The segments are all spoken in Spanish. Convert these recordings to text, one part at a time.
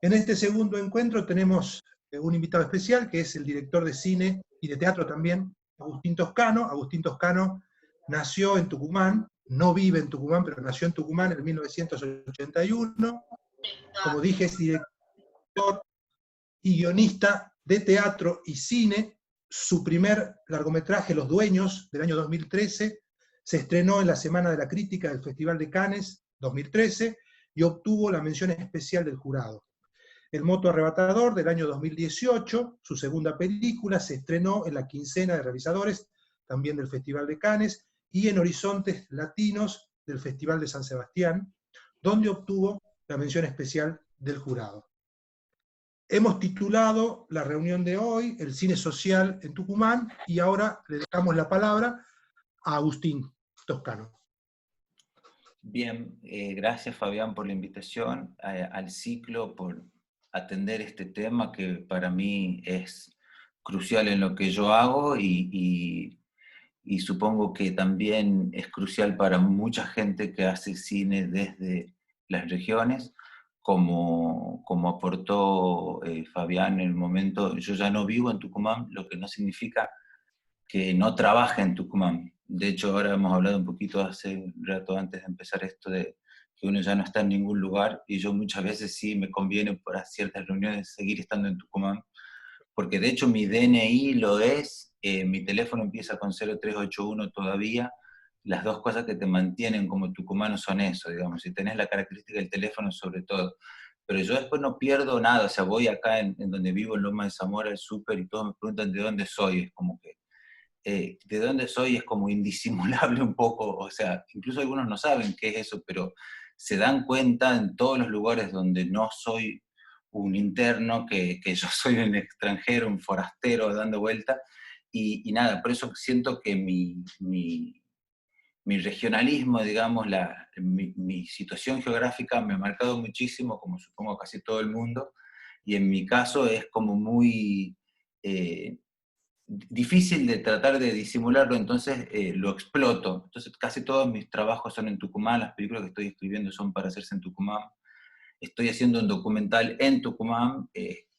En este segundo encuentro tenemos un invitado especial, que es el director de cine y de teatro también, Agustín Toscano. Agustín Toscano nació en Tucumán, no vive en Tucumán, pero nació en Tucumán en 1981. Como dije, es director y guionista de teatro y cine. Su primer largometraje, Los Dueños, del año 2013, se estrenó en la Semana de la Crítica del Festival de Cannes 2013 y obtuvo la mención especial del jurado. El Moto Arrebatador, del año 2018, su segunda película, se estrenó en la quincena de realizadores, también del Festival de Cannes, y en Horizontes Latinos del Festival de San Sebastián, donde obtuvo la mención especial del jurado. Hemos titulado la reunión de hoy El cine social en Tucumán, y ahora le dejamos la palabra a Agustín Toscano. Bien, gracias Fabián por la invitación al ciclo, por atender este tema que para mí es crucial en lo que yo hago y supongo que también es crucial para mucha gente que hace cine desde las regiones, como aportó Fabián en el momento. Yo ya no vivo en Tucumán, lo que no significa que no trabaje en Tucumán. De hecho, ahora hemos hablado un poquito hace un rato antes de empezar esto de que uno ya no está en ningún lugar, y yo muchas veces sí me conviene para ciertas reuniones seguir estando en Tucumán, porque de hecho mi DNI lo es, mi teléfono empieza con 0381 todavía. Las dos cosas que te mantienen como tucumano son eso, digamos, si tenés la característica del teléfono sobre todo. Pero yo después no pierdo nada, o sea, voy acá en donde vivo, en Loma de Zamora, al súper, y todos me preguntan de dónde soy, es como que de dónde soy es como indisimulable un poco, o sea, incluso algunos no saben qué es eso, pero se dan cuenta en todos los lugares donde no soy un interno, que yo soy un extranjero, un forastero dando vuelta, y nada, por eso siento que mi regionalismo, digamos, mi situación geográfica me ha marcado muchísimo, como supongo casi todo el mundo, y en mi caso es como muy difícil de tratar de disimularlo, entonces lo exploto. Entonces casi todos mis trabajos son en Tucumán, las películas que estoy escribiendo son para hacerse en Tucumán, estoy haciendo un documental en Tucumán,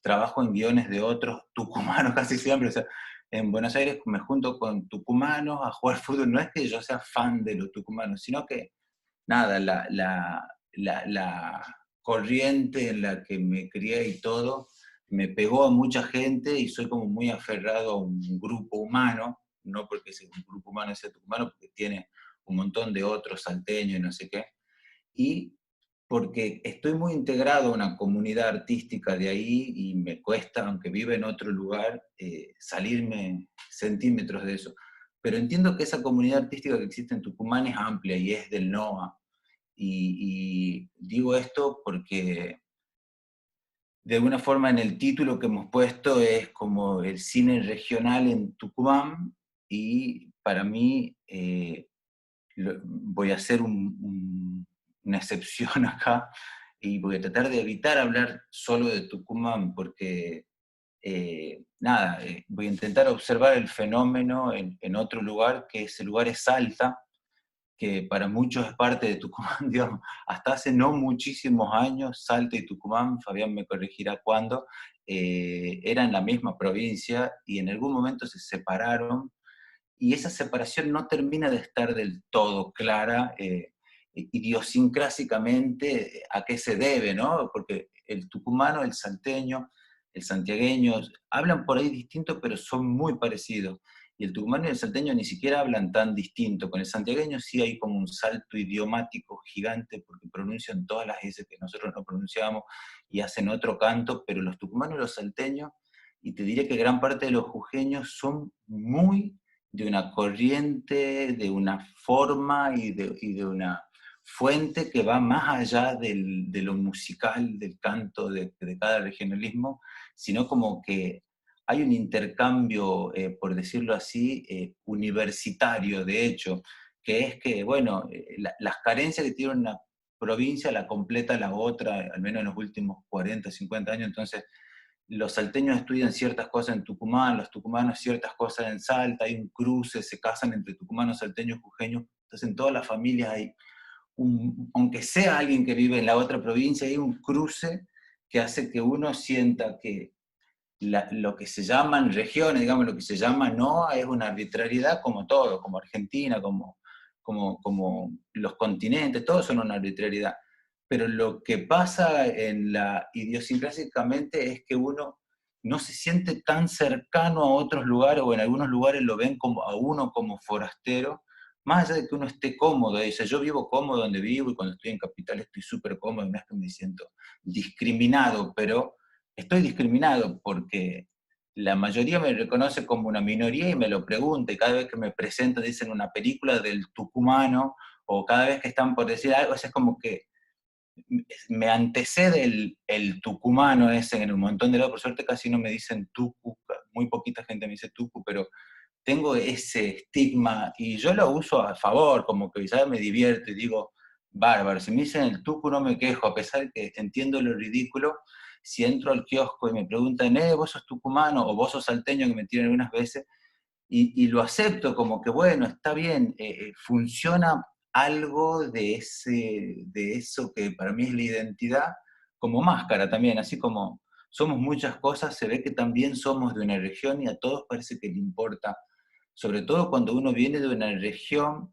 trabajo en guiones de otros tucumanos casi siempre, o sea, en Buenos Aires me junto con tucumanos a jugar fútbol, no es que yo sea fan de los tucumanos, sino que, nada, la corriente en la que me crié y todo, me pegó a mucha gente y soy como muy aferrado a un grupo humano, no porque ese grupo humano sea tucumano, porque tiene un montón de otros salteños y no sé qué, y porque estoy muy integrado a una comunidad artística de ahí y me cuesta, aunque vive en otro lugar, salirme centímetros de eso. Pero entiendo que esa comunidad artística que existe en Tucumán es amplia y es del NOA. Y digo esto porque de alguna forma en el título que hemos puesto es como el cine regional en Tucumán, y para mí voy a hacer una excepción acá y voy a tratar de evitar hablar solo de Tucumán porque, nada, voy a intentar observar el fenómeno en otro lugar, que ese lugar es Salta, que para muchos es parte de Tucumán, digamos. Hasta hace no muchísimos años, Salta y Tucumán, Fabián me corregirá cuándo, eran la misma provincia y en algún momento se separaron, y esa separación no termina de estar del todo clara, idiosincrásicamente a qué se debe, ¿no? Porque el tucumano, el salteño, el santiagueño, hablan por ahí distinto, pero son muy parecidos. Y el tucumano y el salteño ni siquiera hablan tan distinto. Con el santiagueño sí hay como un salto idiomático gigante, porque pronuncian todas las S que nosotros no pronunciamos y hacen otro canto, pero los tucumanos y los salteños, y te diré que gran parte de los jujeños son muy de una corriente, de una forma y de una fuente que va más allá de lo musical, del canto de cada regionalismo, sino como que hay un intercambio, por decirlo así, universitario, de hecho, que es que, bueno, las carencias que tiene una provincia la completa la otra, al menos en los últimos 40, 50 años, entonces los salteños estudian ciertas cosas en Tucumán, los tucumanos ciertas cosas en Salta, hay un cruce, se casan entre tucumanos, salteños, jujeños, entonces en todas las familias hay aunque sea alguien que vive en la otra provincia, hay un cruce que hace que uno sienta que lo que se llaman regiones, digamos, lo que se llama NOA es una arbitrariedad como todo, como Argentina, como los continentes, todos son una arbitrariedad. Pero lo que pasa en la idiosincrásicamente es que uno no se siente tan cercano a otros lugares, o en algunos lugares lo ven como, a uno como forastero, más allá de que uno esté cómodo. Dice, yo vivo cómodo donde vivo y cuando estoy en capital estoy súper cómodo, no es que me siento discriminado, pero estoy discriminado porque la mayoría me reconoce como una minoría y me lo pregunta, y cada vez que me presentan dicen una película del tucumano, o cada vez que están por decir algo, es como que me antecede el tucumano ese en un montón de lados. Por suerte casi no me dicen tucu, muy poquita gente me dice tucu, pero tengo ese estigma y yo lo uso a favor, como que ya me divierto y digo, bárbaro, si me dicen el tucu no me quejo, a pesar de que entiendo lo ridículo. Si entro al kiosco y me preguntan, vos sos tucumano o vos sos salteño, que me tiran algunas veces, y lo acepto como que, bueno, está bien, funciona algo de eso que para mí es la identidad, como máscara también, así como somos muchas cosas, se ve que también somos de una región y a todos parece que le importa, sobre todo cuando uno viene de una región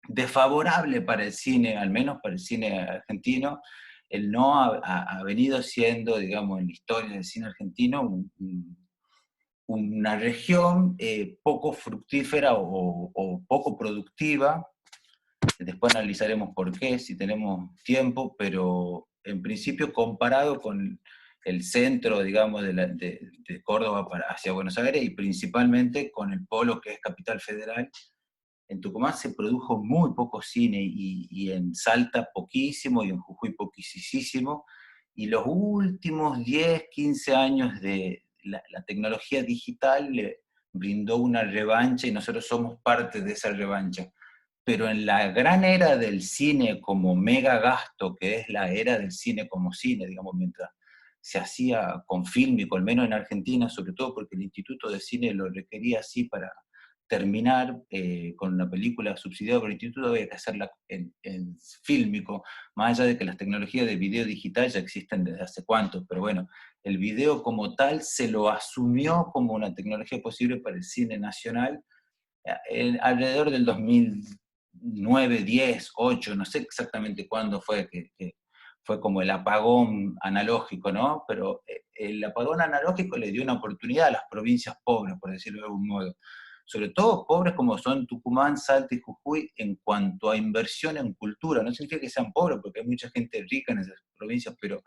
desfavorable para el cine, al menos para el cine argentino. El no ha venido siendo, digamos, en la historia del cine argentino, una región poco fructífera o poco productiva. Después analizaremos por qué, si tenemos tiempo, pero en principio comparado con el centro, digamos, de Córdoba hacia Buenos Aires, y principalmente con el polo que es Capital Federal, en Tucumán se produjo muy poco cine, y en Salta poquísimo, y en Jujuy poquísimo, y los últimos 10, 15 años de la tecnología digital le brindó una revancha, y nosotros somos parte de esa revancha. Pero en la gran era del cine como mega gasto, que es la era del cine como cine, digamos, mientras se hacía con Fílmico, al menos en Argentina, sobre todo porque el Instituto de Cine lo requería así para terminar con una película subsidiada por el instituto, había que hacerla en Fílmico, más allá de que las tecnologías de video digital ya existen desde hace cuánto, pero bueno, el video como tal se lo asumió como una tecnología posible para el cine nacional alrededor del 2009, 10, 8, no sé exactamente cuándo fue, que fue como el apagón analógico, ¿no? Pero el apagón analógico le dio una oportunidad a las provincias pobres, por decirlo de algún modo. Sobre todo pobres como son Tucumán, Salta y Jujuy en cuanto a inversión en cultura. No significa que sean pobres, porque hay mucha gente rica en esas provincias, pero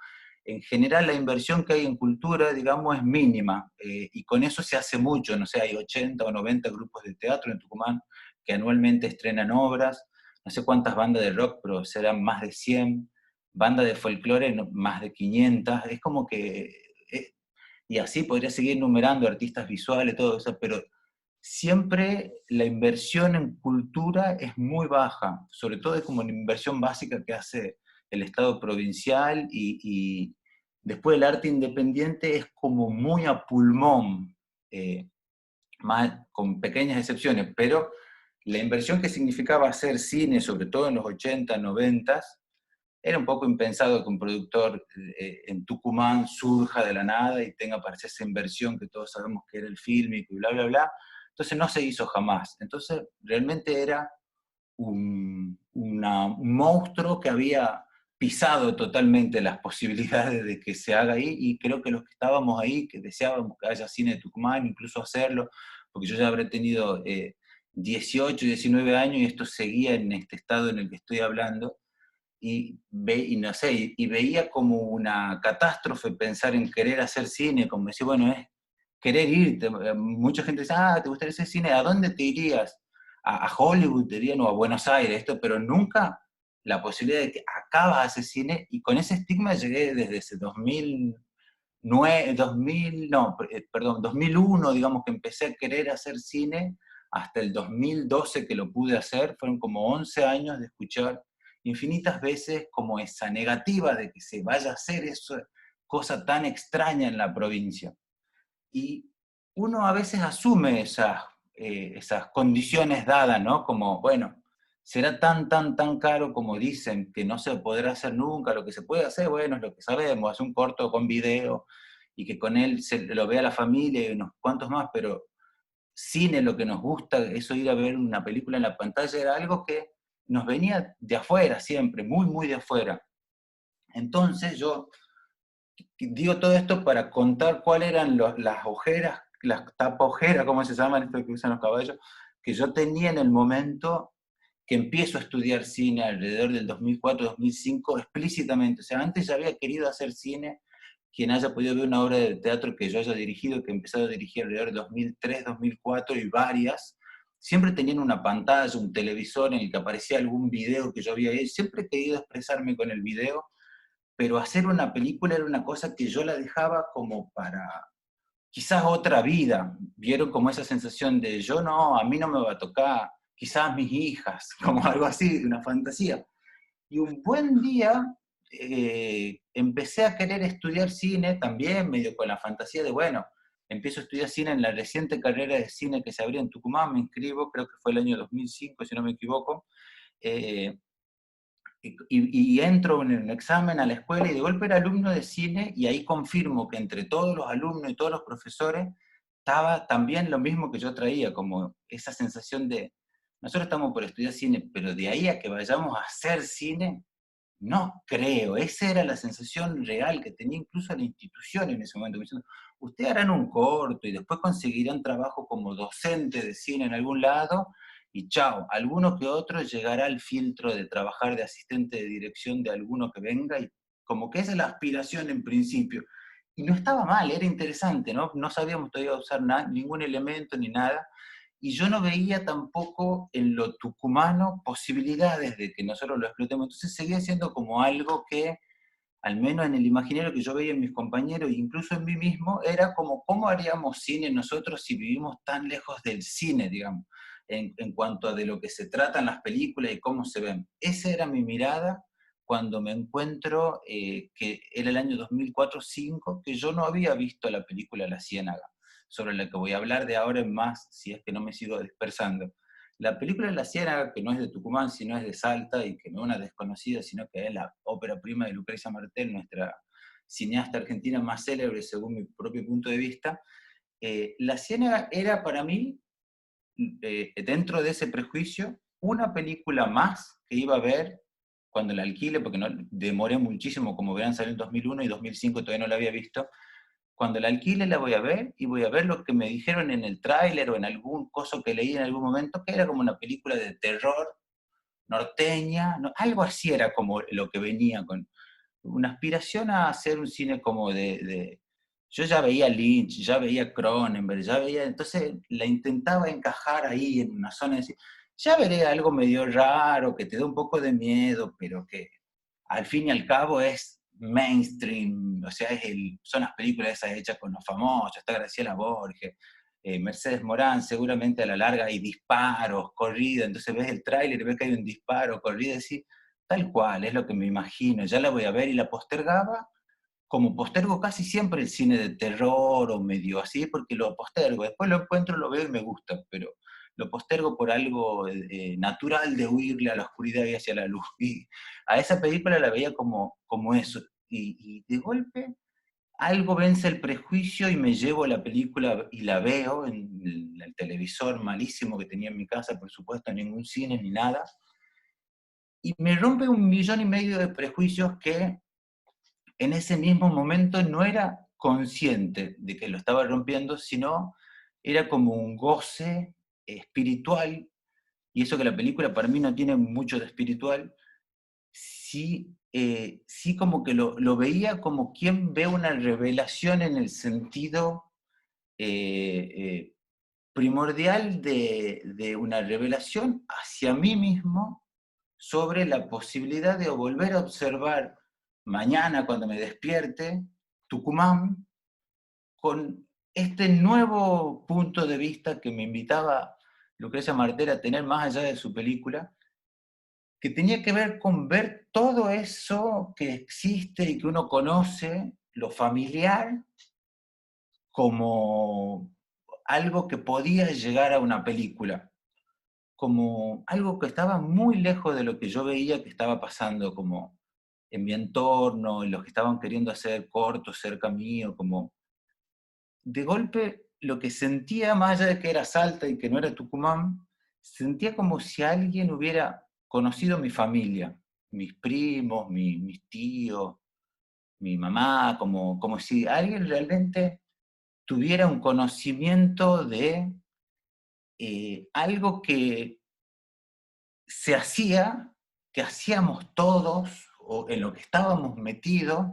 en general la inversión que hay en cultura, digamos, es mínima, y con eso se hace mucho, no sé, hay 80 o 90 grupos de teatro en Tucumán que anualmente estrenan obras, no sé cuántas bandas de rock, pero serán más de 100, bandas de folclore más de 500, es como que, y así podría seguir enumerando artistas visuales, todo eso, pero siempre la inversión en cultura es muy baja, sobre todo es como una inversión básica que hace el Estado provincial, y después el arte independiente es como muy a pulmón, eh, con pequeñas excepciones, pero la inversión que significaba hacer cine, sobre todo en los 80, 90, era un poco impensado que un productor en Tucumán surja de la nada y tenga para hacer esa inversión que todos sabemos que era el fílmico y bla, bla, bla. Entonces no se hizo jamás. Entonces realmente era un monstruo que había pisado totalmente las posibilidades de que se haga ahí, y creo que los que estábamos ahí, que deseábamos que haya cine de Tucumán, incluso hacerlo, porque yo ya habré tenido 18, 19 años y esto seguía en este estado en el que estoy hablando, y no sé, y veía como una catástrofe pensar en querer hacer cine, como decir, bueno, es querer irte. Mucha gente dice, ¿te gustaría hacer cine? ¿A dónde te irías? A Hollywood te irían, o a Buenos Aires, esto, pero nunca la posibilidad de que acá vas a hacer cine, y con ese estigma llegué desde ese 2009, 2000, no, perdón, 2001, digamos, que empecé a querer hacer cine, hasta el 2012 que lo pude hacer, fueron como 11 años de escuchar infinitas veces como esa negativa de que se vaya a hacer esa cosa tan extraña en la provincia. Y uno a veces asume esas condiciones dadas, ¿no? Como, bueno, será tan caro como dicen, que no se podrá hacer nunca. Lo que se puede hacer, bueno, es lo que sabemos, hacer un corto con video y que con él se lo vea la familia y unos cuantos más, pero cine, lo que nos gusta, eso ir a ver una película en la pantalla, era algo que nos venía de afuera siempre, muy de afuera. Entonces yo digo todo esto para contar cuáles eran las ojeras, las tapaojeras, ¿cómo se llaman esto que usan los caballos? Que yo tenía en el momento que empiezo a estudiar cine alrededor del 2004-2005 explícitamente. O sea, antes ya había querido hacer cine. Quien haya podido ver una obra de teatro que yo haya dirigido, que he empezado a dirigir alrededor de 2003, 2004 y varias, siempre tenían una pantalla, un televisor en el que aparecía algún video que yo había hecho. Siempre he querido expresarme con el video, pero hacer una película era una cosa que yo la dejaba como para quizás otra vida. Vieron como esa sensación de yo no, a mí no me va a tocar, quizás mis hijas, como algo así, una fantasía. Y un buen día empecé a querer estudiar cine también, medio con la fantasía de, bueno, empiezo a estudiar cine en la reciente carrera de cine que se abrió en Tucumán, me inscribo, creo que fue el año 2005, si no me equivoco, eh, y entro en un examen a la escuela y de golpe era alumno de cine y ahí confirmo que entre todos los alumnos y todos los profesores estaba también lo mismo que yo traía, como esa sensación de, nosotros estamos por estudiar cine, pero de ahí a que vayamos a hacer cine, no creo. Esa era la sensación real que tenía incluso la institución en ese momento. Me diciendo, ustedes harán un corto y después conseguirán trabajo como docente de cine en algún lado y chao, alguno que otro llegará al filtro de trabajar de asistente de dirección de alguno que venga y como que esa es la aspiración en principio. Y no estaba mal, era interesante, ¿no? No sabíamos todavía usar ningún elemento ni nada, y yo no veía tampoco en lo tucumano posibilidades de que nosotros lo explotemos. Entonces seguía siendo como algo que, al menos en el imaginario que yo veía en mis compañeros, e incluso en mí mismo, era como, ¿cómo haríamos cine nosotros si vivimos tan lejos del cine, digamos, en cuanto a de lo que se tratan las películas y cómo se ven? Esa era mi mirada cuando me encuentro, que era el año 2004-2005, que yo no había visto la película La Ciénaga, sobre la que voy a hablar de ahora en más, si es que no me sigo dispersando. La película La Ciénaga, que no es de Tucumán, sino es de Salta, y que no es una desconocida, sino que es la ópera prima de Lucrecia Martel, nuestra cineasta argentina más célebre según mi propio punto de vista. La Ciénaga era para mí, dentro de ese prejuicio, una película más que iba a ver cuando la alquile, porque no, demoré muchísimo, como verán, salió en 2001 y 2005 todavía no la había visto. Cuando la alquile la voy a ver y voy a ver lo que me dijeron en el tráiler o en algún coso que leí en algún momento, que era como una película de terror norteña, no, algo así era como lo que venía, con una aspiración a hacer un cine como yo ya veía Lynch, ya veía Cronenberg, ya veía, entonces la intentaba encajar ahí en una zona de decir, ya veré algo medio raro, que te da un poco de miedo, pero que al fin y al cabo es mainstream, o sea, son las películas esas hechas con los famosos, está Graciela Borges, Mercedes Morán, seguramente a la larga hay disparos, corrida, entonces ves el tráiler y ves que hay un disparo, corrida, y decís, tal cual, es lo que me imagino, ya la voy a ver, y la postergaba, como postergo casi siempre el cine de terror o medio así, porque lo postergo, después lo encuentro, lo veo y me gusta, pero lo postergo por algo natural de huirle a la oscuridad y hacia la luz. Y a esa película la veía como eso. Y de golpe algo vence el prejuicio y me llevo la película y la veo en el televisor malísimo que tenía en mi casa, por supuesto, ningún cine ni nada. Y me rompe 1,5 millones de prejuicios que en ese mismo momento no era consciente de que lo estaba rompiendo, sino era como un goce espiritual, y eso que la película para mí no tiene mucho de espiritual, sí, sí como que lo veía como quien ve una revelación en el sentido eh, eh, primordial de una revelación hacia mí mismo sobre la posibilidad de volver a observar mañana cuando me despierte Tucumán con este nuevo punto de vista que me invitaba Lucrecia Martel a tener más allá de su película, que tenía que ver con ver todo eso que existe y que uno conoce, lo familiar, como algo que podía llegar a una película. como algo que estaba muy lejos de lo que yo veía que estaba pasando como en mi entorno, en los que estaban queriendo hacer cortos cerca mío, como de golpe lo que sentía, más allá de que era Salta y que no era Tucumán, sentía como si alguien hubiera conocido mi familia, mis primos, mis tíos, mi mamá, como si alguien realmente tuviera un conocimiento de algo que se hacía, que hacíamos todos, o en lo que estábamos metidos,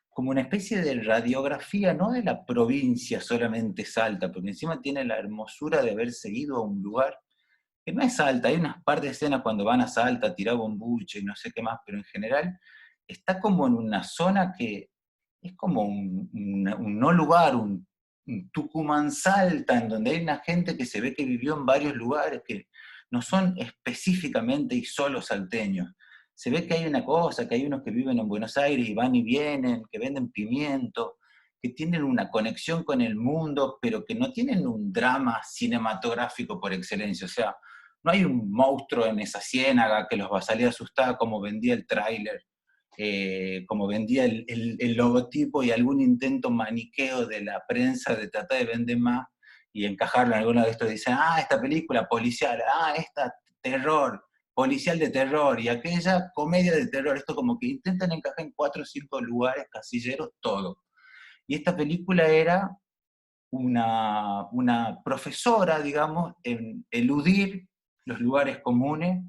como una especie de radiografía, no de la provincia solamente Salta, porque encima tiene la hermosura de haber seguido a un lugar que no es Salta, hay unas par de escenas cuando van a Salta, a tirar bombuche y no sé qué más, pero en general está como en una zona que es como un no lugar, un Tucumán Salta, en donde hay una gente que se ve que vivió en varios lugares, que no son específicamente y solo salteños. Se ve que hay una cosa, que hay unos que viven en Buenos Aires y van y vienen, que venden pimiento, que tienen una conexión con el mundo, pero que no tienen un drama cinematográfico por excelencia. O sea, no hay un monstruo en esa ciénaga que los va a salir asustada como vendía el tráiler, como vendía el logotipo y algún intento maniqueo de la prensa de tratar de vender más y encajarlo en alguno de estos. Dicen, esta película policial, esta terror, policial de terror, y aquella comedia de terror. Esto como que intentan encajar en 4 o 5 lugares casilleros todo. Y esta película era una profesora, digamos, en eludir los lugares comunes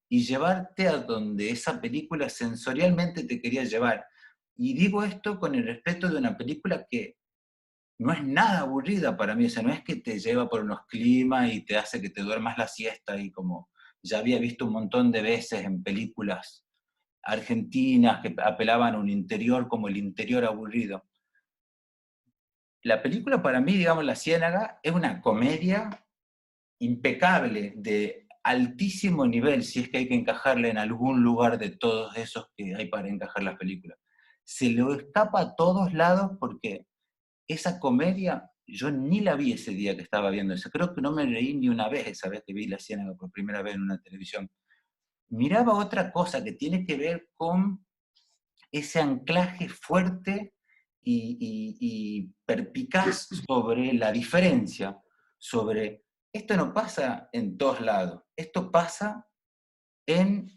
y llevarte a donde esa película sensorialmente te quería llevar. Y digo esto con el respeto de una película que no es nada aburrida para mí, o sea, no es que te lleva por unos climas y te hace que te duermas la siesta, y como ya había visto un montón de veces en películas argentinas que apelaban a un interior como el interior aburrido. La película para mí, digamos, La Ciénaga, es una comedia impecable, de altísimo nivel, si es que hay que encajarla en algún lugar de todos esos que hay para encajar las películas. Se lo escapa a todos lados porque esa comedia, yo ni la vi ese día que estaba viendo eso. Creo que no me reí ni una vez esa vez que vi La Ciénaga por primera vez en una televisión. Miraba otra cosa que tiene que ver con ese anclaje fuerte y perpicaz sobre la diferencia, sobre esto no pasa en todos lados, esto pasa en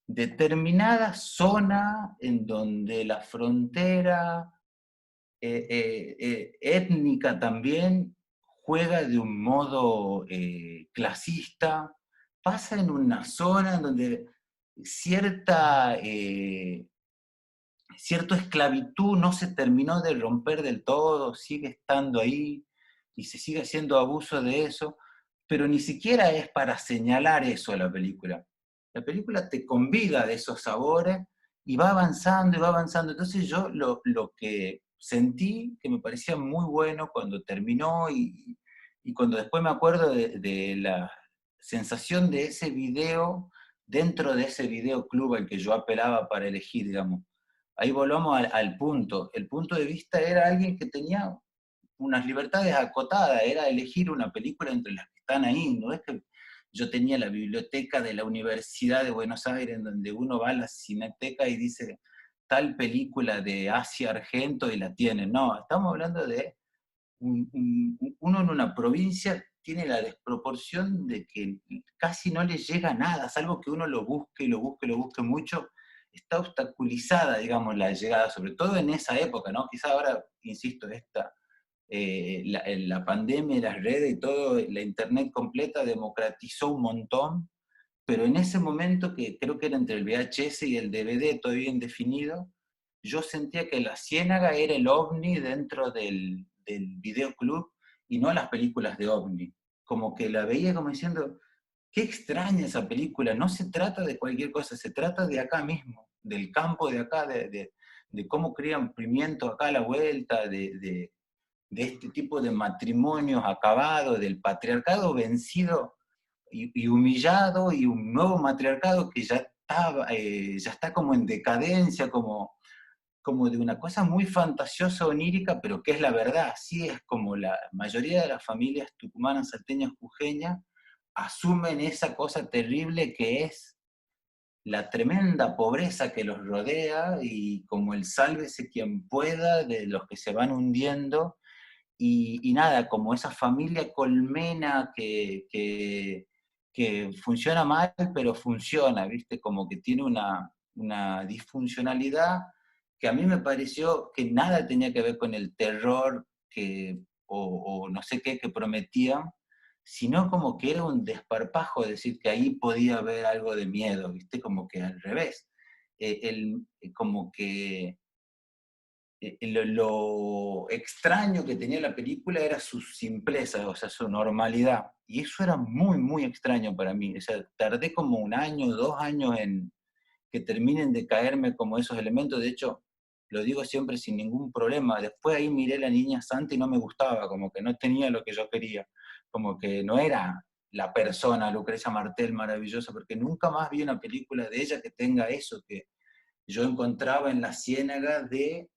determinada zona en donde la frontera étnica también juega de un modo clasista, pasa en una zona en donde cierta cierta esclavitud no se terminó de romper del todo, sigue estando ahí y se sigue haciendo abuso de eso, pero ni siquiera es para señalar eso a la película. La película te convida de esos sabores y va avanzando y va avanzando. Entonces yo lo que sentí, que me parecía muy bueno cuando terminó y cuando después me acuerdo de la sensación de ese video dentro de ese videoclub al que yo apelaba para elegir, digamos. Ahí volvamos al punto. El punto de vista era alguien que tenía unas libertades acotadas, era elegir una película entre las que están ahí. No es que yo tenía la biblioteca de la Universidad de Buenos Aires, en donde uno va a la cineteca y dice tal película de Asia Argento y la tiene. No, estamos hablando de uno en una provincia tiene la desproporción de que casi no le llega nada, salvo que uno lo busque y lo busque, lo busque mucho, está obstaculizada, digamos, la llegada, sobre todo en esa época, ¿no? Quizá ahora, insisto, la pandemia y las redes y todo, la internet completa democratizó un montón, pero en ese momento, que creo que era entre el VHS y el DVD todavía indefinido, yo sentía que La Ciénaga era el ovni dentro del videoclub y no las películas de ovni. Como que la veía como diciendo, qué extraña esa película, no se trata de cualquier cosa, se trata de acá mismo, del campo de acá, de cómo crían pimiento acá a la vuelta, de este tipo de matrimonios acabados, del patriarcado vencido y humillado, y un nuevo matriarcado que ya está como en decadencia, como de una cosa muy fantasiosa, onírica, pero que es la verdad. Así es como la mayoría de las familias tucumanas, salteñas, jujeñas, asumen esa cosa terrible que es la tremenda pobreza que los rodea y como el sálvese quien pueda de los que se van hundiendo y nada, como esa familia colmena que funciona mal, pero funciona, ¿viste? Como que tiene una disfuncionalidad que a mí me pareció que nada tenía que ver con el terror o no sé qué que prometían, sino como que era un desparpajo decir que ahí podía haber algo de miedo, ¿viste? Como que al revés. Como que lo extraño que tenía la película era su simpleza, o sea, su normalidad. Y eso era muy, muy extraño para mí. O sea, tardé como 1 año, 2 años en que terminen de caerme como esos elementos. De hecho, lo digo siempre sin ningún problema. Después ahí miré La Niña Santa y no me gustaba, como que no tenía lo que yo quería. Como que no era la persona, Lucrecia Martel, maravillosa, porque nunca más vi una película de ella que tenga eso que yo encontraba en La Ciénaga de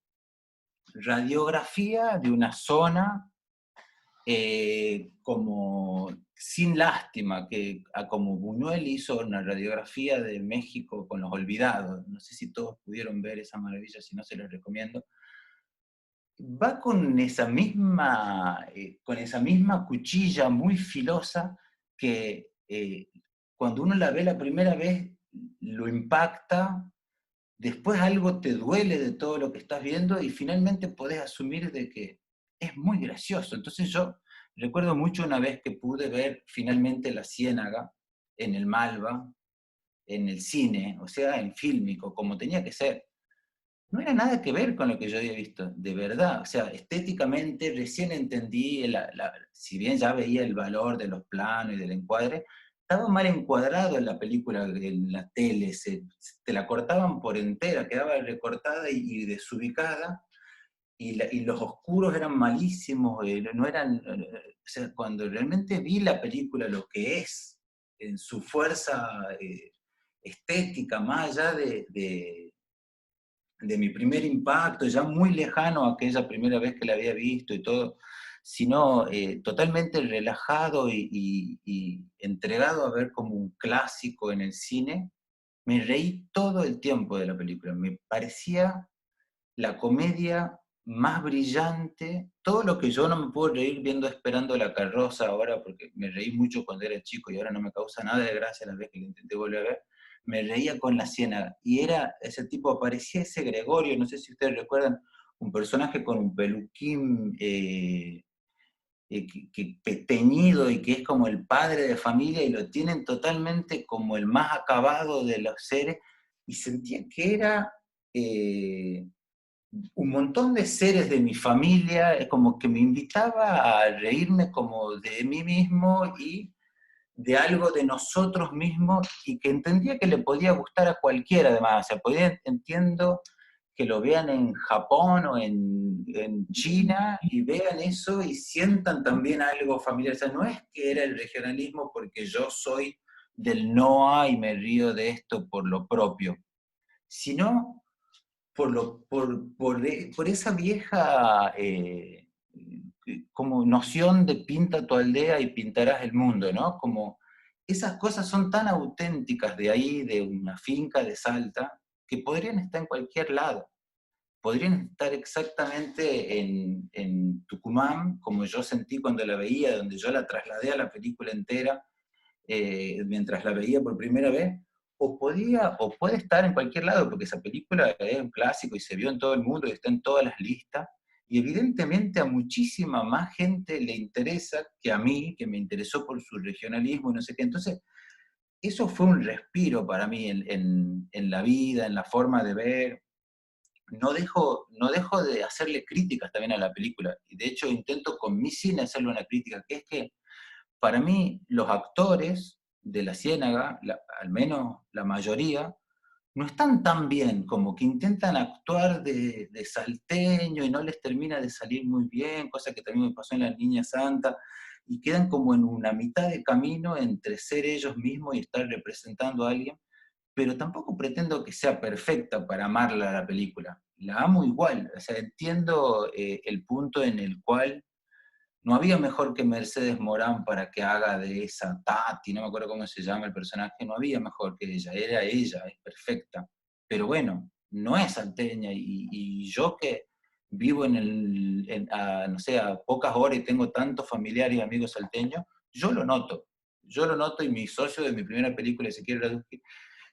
radiografía de una zona como sin lástima, como Buñuel hizo una radiografía de México con los olvidados. No sé si todos pudieron ver esa maravilla, si no se los recomiendo. Va con esa misma cuchilla muy filosa que cuando uno la ve la primera vez lo impacta. Después algo te duele de todo lo que estás viendo y finalmente podés asumir de que es muy gracioso. Entonces yo recuerdo mucho una vez que pude ver finalmente La Ciénaga en el Malva, en el cine, o sea, en fílmico, como tenía que ser. No era nada que ver con lo que yo había visto, de verdad. O sea, estéticamente recién entendí, si bien ya veía el valor de los planos y del encuadre, estaba mal encuadrado en la película, en la tele, te la cortaban por entera, quedaba recortada y desubicada, y los oscuros eran malísimos, no eran, o sea, cuando realmente vi la película, lo que es, en su fuerza estética, más allá de mi primer impacto, ya muy lejano a aquella primera vez que la había visto y todo, sino totalmente relajado y entregado a ver como un clásico en el cine, me reí todo el tiempo de la película. Me parecía la comedia más brillante, todo lo que yo no me puedo reír viendo Esperando la carroza ahora, porque me reí mucho cuando era chico y ahora no me causa nada de gracia la vez que lo intenté volver a ver, me reía con La Ciénaga. Y era ese tipo, aparecía ese Gregorio, no sé si ustedes recuerdan, un personaje con un peluquín teñido y que es como el padre de familia y lo tienen totalmente como el más acabado de los seres, y sentía que era... un montón de seres de mi familia, como que me invitaba a reírme como de mí mismo y de algo de nosotros mismos y que entendía que le podía gustar a cualquiera además, o sea, entiendo que lo vean en Japón o en China y vean eso y sientan también algo familiar, o sea, no es que era el regionalismo porque yo soy del NOA y me río de esto por lo propio, sino por esa vieja como noción de pinta tu aldea y pintarás el mundo, ¿no? Como esas cosas son tan auténticas de ahí, de una finca de Salta, que podrían estar en cualquier lado. Podrían estar exactamente en Tucumán, como yo sentí cuando la veía, donde yo la trasladé a la película entera, mientras la veía por primera vez, o puede estar en cualquier lado, porque esa película es un clásico y se vio en todo el mundo y está en todas las listas, y evidentemente a muchísima más gente le interesa que a mí, que me interesó por su regionalismo y no sé qué. Entonces, eso fue un respiro para mí en la vida, en la forma de ver. No dejo de hacerle críticas también a la película, y de hecho intento con mi cine hacerle una crítica, que es que para mí, los actores de La Ciénaga, al menos la mayoría, no están tan bien, como que intentan actuar de salteño y no les termina de salir muy bien, cosa que también me pasó en La Niña Santa, y quedan como en una mitad de camino entre ser ellos mismos y estar representando a alguien, pero tampoco pretendo que sea perfecta para amarla a la película. La amo igual, o sea, entiendo el punto en el cual no había mejor que Mercedes Morán para que haga de esa Tati, no me acuerdo cómo se llama el personaje, no había mejor que ella, es perfecta. Pero bueno, no es salteña, y yo que vivo no sé, a pocas horas y tengo tantos familiares y amigos salteños, yo lo noto, y mi socio de mi primera película, Ezequiel Radusky,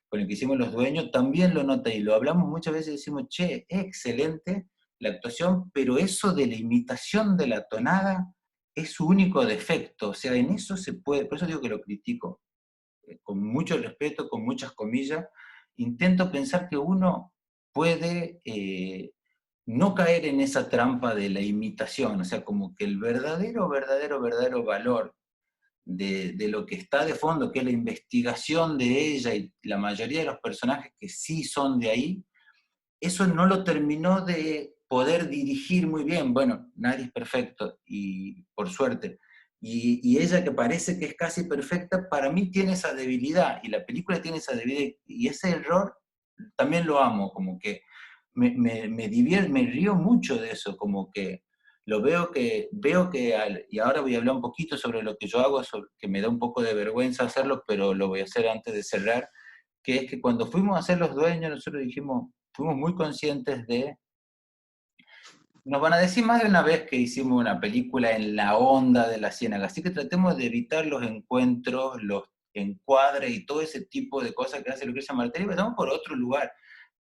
con el que hicimos Los Dueños, también lo nota, y lo hablamos muchas veces y decimos, che, es excelente la actuación, pero eso de la imitación de la tonada es su único defecto, o sea, en eso se puede, por eso digo que lo critico, con mucho respeto, con muchas comillas, intento pensar que uno puede no caer en esa trampa de la imitación, o sea, como que el verdadero valor de lo que está de fondo, que es la investigación de ella y la mayoría de los personajes que sí son de ahí, eso no lo terminó de poder dirigir muy bien. Bueno, nadie es perfecto, y por suerte. Y ella, que parece que es casi perfecta, para mí tiene esa debilidad, y la película tiene esa debilidad, y ese error también lo amo, como que me divierte, me río mucho de eso, como que lo y ahora voy a hablar un poquito sobre lo que yo hago, que me da un poco de vergüenza hacerlo, pero lo voy a hacer antes de cerrar, que es que cuando fuimos a ser Los Dueños, nosotros dijimos, fuimos muy conscientes de, nos van a decir más de una vez que hicimos una película en la onda de la ciénaga, así que tratemos de evitar los encuentros, los encuadres y todo ese tipo de cosas que hace Lucrecia Martel, y vamos por otro lugar,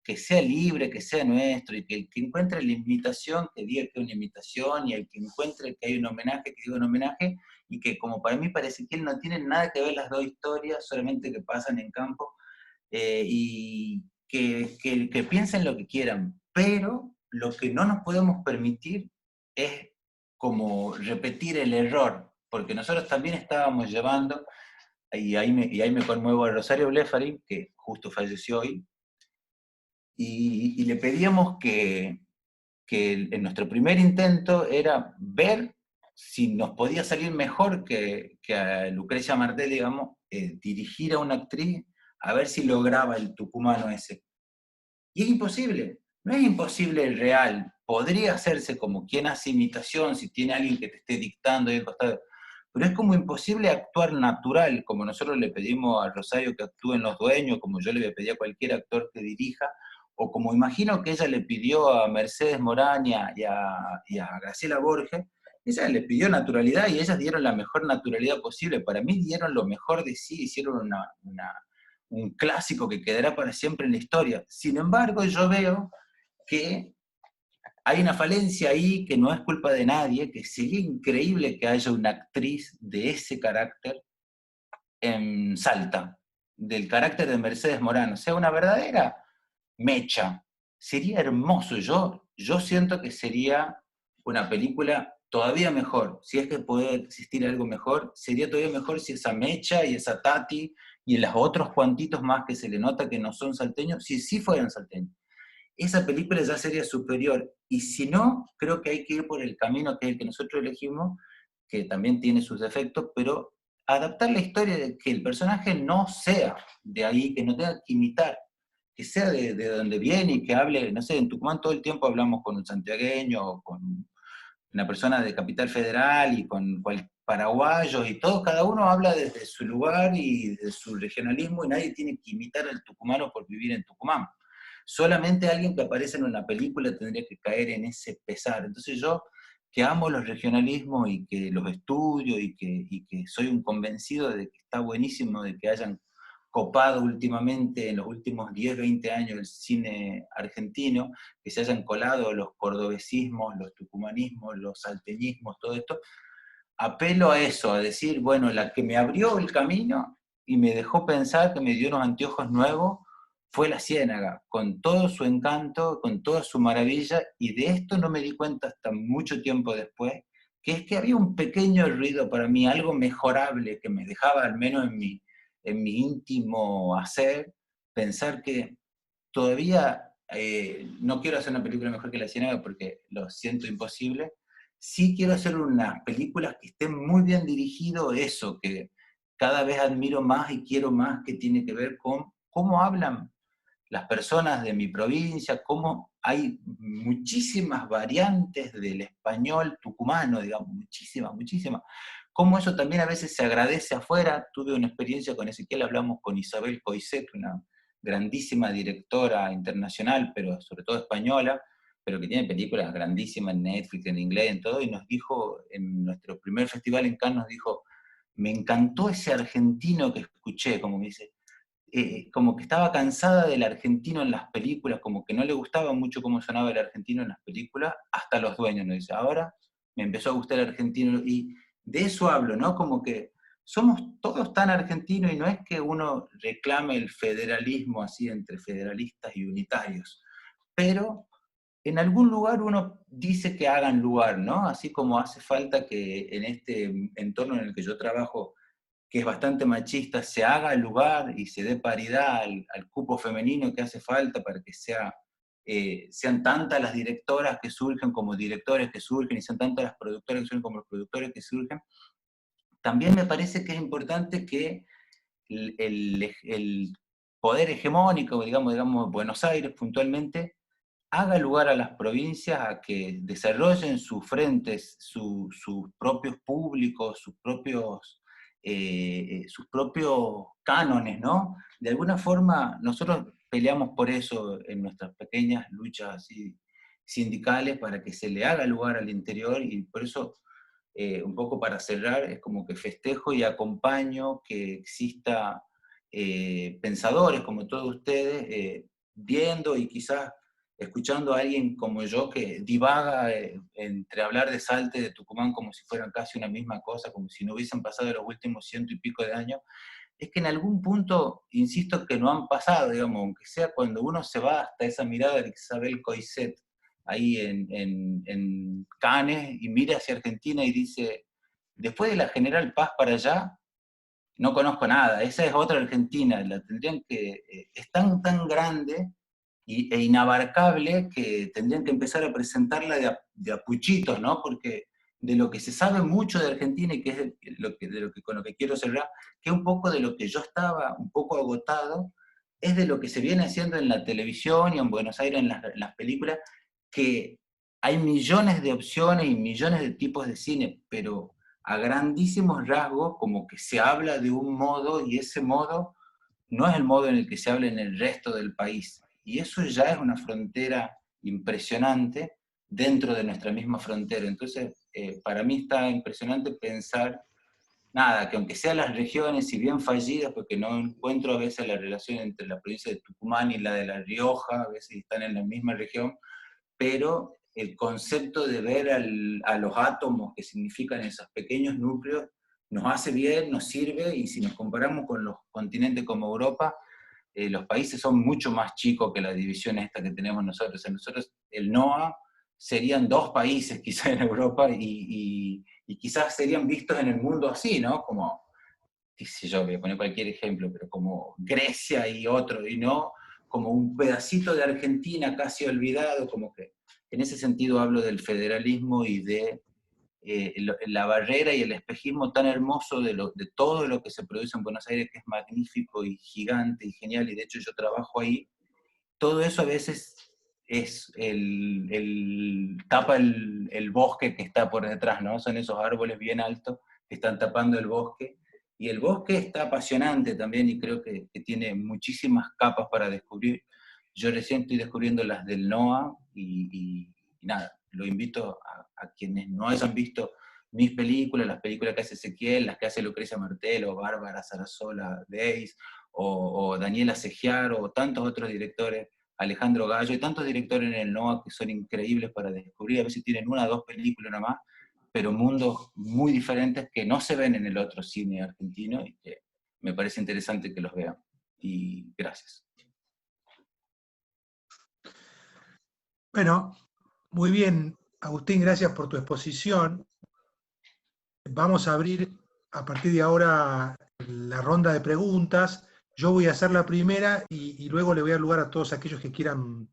que sea libre, que sea nuestro, y que el que encuentre la imitación, que diga que es una imitación, y el que encuentre que hay un homenaje, que diga un homenaje, y que, como para mí parece que él no tiene nada que ver las dos historias, solamente que pasan en campo, y que piensen lo que quieran, pero lo que no nos podemos permitir es como repetir el error, porque nosotros también estábamos llevando, y ahí me conmuevo, a Rosario Blefari, que justo falleció hoy, y le pedíamos que en nuestro primer intento era ver si nos podía salir mejor que a Lucrecia Martel, digamos, dirigir a una actriz, a ver si lograba el tucumano ese. Y es imposible, no es imposible el real, podría hacerse como quien hace imitación, si tiene alguien que te esté dictando ahí al costado, pero es como imposible actuar natural, como nosotros le pedimos a Rosario que actúe en Los Dueños, como yo le pedí a cualquier actor que dirija, o como imagino que ella le pidió a Mercedes Morán y a Graciela Borges. Ella le pidió naturalidad, y ellas dieron la mejor naturalidad posible. Para mí dieron lo mejor de sí, hicieron un clásico que quedará para siempre en la historia. Sin embargo, yo veo que hay una falencia ahí que no es culpa de nadie, que sería increíble que haya una actriz de ese carácter en Salta, del carácter de Mercedes Morán, o sea, una verdadera mecha. Sería hermoso. Yo siento que sería una película todavía mejor. Si es que puede existir algo mejor, sería todavía mejor si esa Mecha y esa Tati y los otros cuantitos más que se le nota que no son salteños, si sí fueran salteños. Esa película ya sería superior. Y si no, creo que hay que ir por el camino que es el que nosotros elegimos, que también tiene sus defectos, pero adaptar la historia de que el personaje no sea de ahí, que no tenga que imitar, que sea de donde viene y que hable, no sé, en Tucumán todo el tiempo hablamos con un santiagueño, o con una persona de Capital Federal, y con paraguayos, y todo, cada uno habla desde su lugar y de su regionalismo, y nadie tiene que imitar al tucumano por vivir en Tucumán. Solamente alguien que aparece en una película tendría que caer en ese pesar. Entonces yo, que amo los regionalismos y que los estudio, y que soy un convencido de que está buenísimo de que hayan copado últimamente, en los últimos 10, 20 años, el cine argentino, que se hayan colado los cordobesismos, los tucumanismos, los salteñismos, todo esto, apelo a eso, a decir, bueno, la que me abrió el camino y me dejó pensar, que me dio unos anteojos nuevos, fue la Ciénaga, con todo su encanto, con toda su maravilla, y de esto no me di cuenta hasta mucho tiempo después, que es que había un pequeño ruido para mí, algo mejorable, que me dejaba, al menos en mi íntimo hacer, pensar que todavía, no quiero hacer una película mejor que La Ciénaga porque lo siento imposible. Sí quiero hacer unas películas que estén muy bien dirigido, eso que cada vez admiro más y quiero más, que tiene que ver con cómo hablan las personas de mi provincia, cómo hay muchísimas variantes del español tucumano, digamos, muchísimas, muchísimas. Cómo eso también a veces se agradece afuera. Tuve una experiencia con Ezequiel, hablamos con Isabel Coixet, una grandísima directora internacional, pero sobre todo española, pero que tiene películas grandísimas en Netflix, en inglés, en todo, y nos dijo, en nuestro primer festival en Cannes, nos dijo, me encantó ese argentino que escuché, como me dice, como que estaba cansada del argentino en las películas, como que no le gustaba mucho cómo sonaba el argentino en las películas, hasta los dueños, nos dice, ahora me empezó a gustar el argentino, y de eso hablo, ¿no? Como que somos todos tan argentinos, y no es que uno reclame el federalismo así entre federalistas y unitarios, pero en algún lugar uno dice que hagan lugar, ¿no? Así como hace falta que en este entorno en el que yo trabajo, que es bastante machista, se haga lugar y se dé paridad al cupo femenino que hace falta para que sean tantas las directoras que surgen como directores que surgen, y sean tantas las productoras que surgen como los productores que surgen. También me parece que es importante que el poder hegemónico, digamos Buenos Aires puntualmente, haga lugar a las provincias a que desarrollen sus frentes, sus propios públicos, sus propios cánones, ¿no? De alguna forma, nosotros peleamos por eso en nuestras pequeñas luchas así, sindicales, para que se le haga lugar al interior, y por eso, un poco para cerrar, es como que festejo y acompaño que exista pensadores como todos ustedes, viendo y quizás escuchando a alguien como yo que divaga entre hablar de Salta y de Tucumán como si fueran casi una misma cosa, como si no hubiesen pasado los últimos 100 y pico de años, es que en algún punto, insisto, que no han pasado, digamos, aunque sea cuando uno se va hasta esa mirada de Isabel Coixet, ahí en Cannes, y mira hacia Argentina y dice, después de la General Paz para allá, no conozco nada, esa es otra Argentina, la tendrían que, es tan, tan grande e inabarcable que tendrían que empezar a presentarla de a puchitos, ¿no? Porque de lo que se sabe mucho de Argentina, y que es con lo que quiero cerrar, que un poco de lo que yo estaba un poco agotado, es de lo que se viene haciendo en la televisión y en Buenos Aires en las películas, que hay millones de opciones y millones de tipos de cine, pero a grandísimos rasgos como que se habla de un modo, y ese modo no es el modo en el que se habla en el resto del país. Y eso ya es una frontera impresionante dentro de nuestra misma frontera. Entonces, para mí está impresionante pensar, nada, que aunque sean las regiones, si bien fallidas, porque no encuentro a veces la relación entre la provincia de Tucumán y la de La Rioja, a veces están en la misma región, pero el concepto de ver a los átomos que significan esos pequeños núcleos nos hace bien, nos sirve, y si nos comparamos con los continentes como Europa, los países son mucho más chicos que la división esta que tenemos nosotros. En nosotros, el NOA serían 2 países quizás en Europa, y quizás serían vistos en el mundo así, ¿no? Como, qué sé yo, voy a poner cualquier ejemplo, pero como Grecia y otro, y no como un pedacito de Argentina casi olvidado, como que en ese sentido hablo del federalismo y de la barrera y el espejismo tan hermoso de todo lo que se produce en Buenos Aires, que es magnífico y gigante y genial, y de hecho yo trabajo ahí. Todo eso a veces es tapa el bosque que está por detrás, ¿no? Son esos árboles bien altos que están tapando el bosque, y el bosque está apasionante también, y creo que tiene muchísimas capas para descubrir. Yo recién estoy descubriendo las del NOA, y nada, lo invito a quienes no hayan visto mis películas, las películas que hace Ezequiel, las que hace Lucrecia Martel, o Bárbara Sarasola Deis, o Daniela Segiar, o tantos otros directores, Alejandro Gallo, y tantos directores en el NOA que son increíbles para descubrir. A veces tienen 1 o 2 películas nada más, pero mundos muy diferentes que no se ven en el otro cine argentino, y que me parece interesante que los vean. Y gracias. Bueno, muy bien, Agustín, gracias por tu exposición. Vamos a abrir a partir de ahora la ronda de preguntas. Yo voy a hacer la primera y luego le voy a dar lugar a todos aquellos que quieran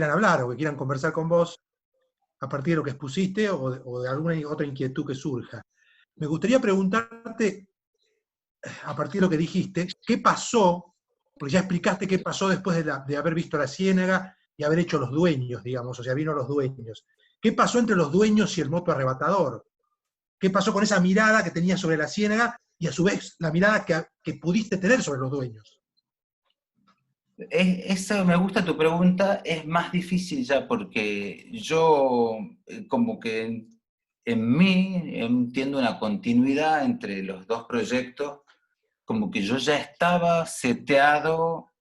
hablar o que quieran conversar con vos a partir de lo que expusiste o de alguna otra inquietud que surja. Me gustaría preguntarte, a partir de lo que dijiste, ¿qué pasó porque ya explicaste qué pasó después de haber visto La Ciénaga y haber hecho Los Dueños, digamos, o sea, vino Los Dueños. ¿Qué pasó entre Los Dueños y El Moto Arrebatador? ¿Qué pasó con esa mirada que tenías sobre La Ciénaga y a su vez la mirada que pudiste tener sobre Los Dueños? Eso me gusta tu pregunta, es más difícil ya porque yo como que en mí entiendo una continuidad entre los dos proyectos, como que yo ya estaba seteado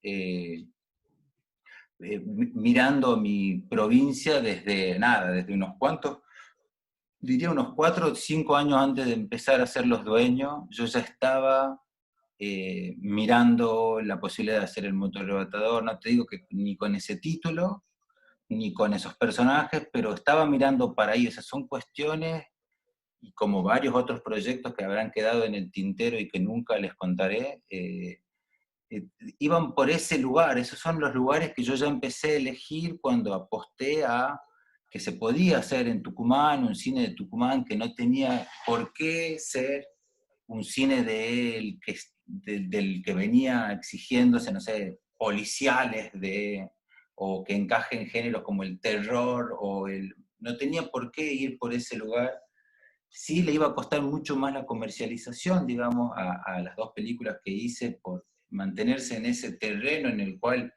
mirando mi provincia desde nada, desde unos cuantos, diría unos 4 o 5 años antes de empezar a ser los dueños, yo ya estaba mirando la posibilidad de hacer el motorrebatador, no te digo que ni con ese título, ni con esos personajes, pero estaba mirando para ahí, esas son cuestiones, y como varios otros proyectos que habrán quedado en el tintero y que nunca les contaré, iban por ese lugar, esos son los lugares que yo ya empecé a elegir cuando aposté a que se podía hacer en Tucumán, un cine de Tucumán que no tenía por qué ser un cine del que venía exigiéndose, no sé, policiales o que encaje en géneros como el terror, no tenía por qué ir por ese lugar. Sí le iba a costar mucho más la comercialización, digamos, a las dos películas que hice por mantenerse en ese terreno en el cual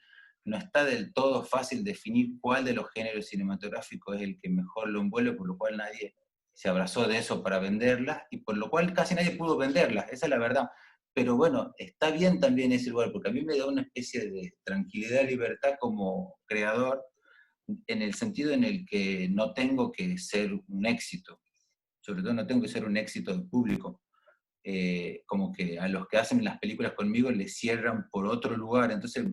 no está del todo fácil definir cuál de los géneros cinematográficos es el que mejor lo envuelve, por lo cual nadie se abrazó de eso para venderlas, y por lo cual casi nadie pudo venderlas, esa es la verdad. Pero bueno, está bien también ese lugar, porque a mí me da una especie de tranquilidad y libertad como creador, en el sentido en el que no tengo que ser un éxito, sobre todo no tengo que ser un éxito de público. Como que a los que hacen las películas conmigo les cierran por otro lugar, entonces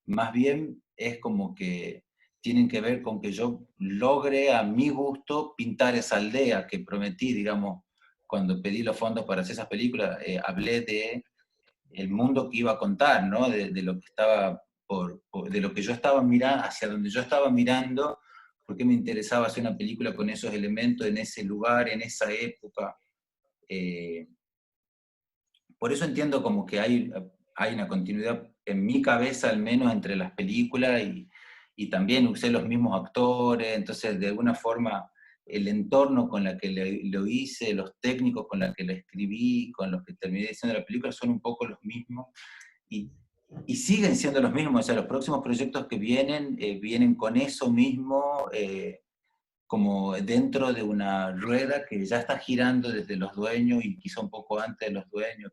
más bien es como que tienen que ver con que yo logre a mi gusto pintar esa aldea que prometí, digamos, cuando pedí los fondos para hacer esas películas, hablé de el mundo que iba a contar, ¿no? De lo que estaba de lo que yo estaba mirando, hacia donde yo estaba mirando, porque me interesaba hacer una película con esos elementos, en ese lugar, en esa época. Eh, por eso entiendo como que hay una continuidad en mi cabeza, al menos, entre las películas y también usé los mismos actores, entonces de alguna forma el entorno con la que lo hice, los técnicos con los que lo escribí, con los que terminé diciendo la película, son un poco los mismos y, y siguen siendo los mismos, o sea, los próximos proyectos que vienen, vienen con eso mismo, como dentro de una rueda que ya está girando desde los dueños y quizá un poco antes de los dueños,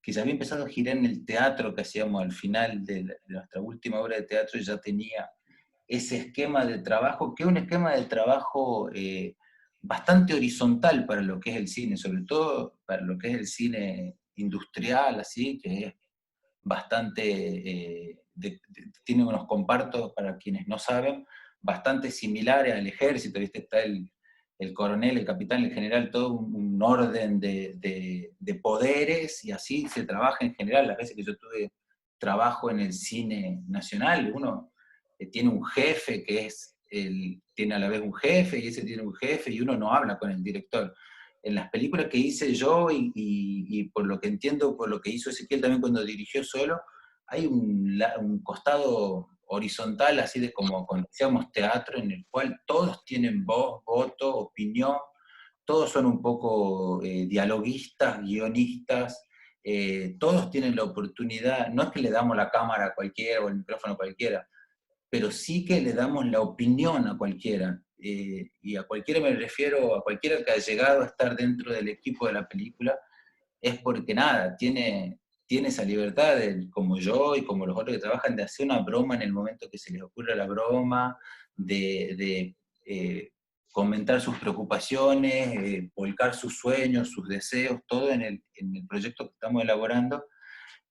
que ya había empezado a girar en el teatro que hacíamos al final de nuestra última obra de teatro, y ya tenía ese esquema de trabajo, que es un esquema de trabajo bastante horizontal para lo que es el cine, sobre todo para lo que es el cine industrial, así, que es bastante, tiene unos compartos, para quienes no saben, bastante similares al ejército, ¿viste? Está el coronel, el capitán, el general, todo un orden de poderes, y así se trabaja en general. Las veces que yo tuve trabajo en el cine nacional, uno tiene un jefe que tiene a la vez un jefe, y ese tiene un jefe, y uno no habla con el director. En las películas que hice yo, y por lo que entiendo, por lo que hizo Ezequiel también cuando dirigió solo, hay un costado horizontal, así de como cuando hacíamos teatro, en el cual todos tienen voz, voto, opinión, todos son un poco dialoguistas, guionistas, todos tienen la oportunidad, no es que le damos la cámara a cualquiera o el micrófono a cualquiera, pero sí que le damos la opinión a cualquiera. Y a cualquiera me refiero, a cualquiera que ha llegado a estar dentro del equipo de la película, es porque nada, tiene esa libertad, como yo y como los otros que trabajan, de hacer una broma en el momento que se les ocurre la broma, de comentar sus preocupaciones, volcar sus sueños, sus deseos, todo en el proyecto que estamos elaborando,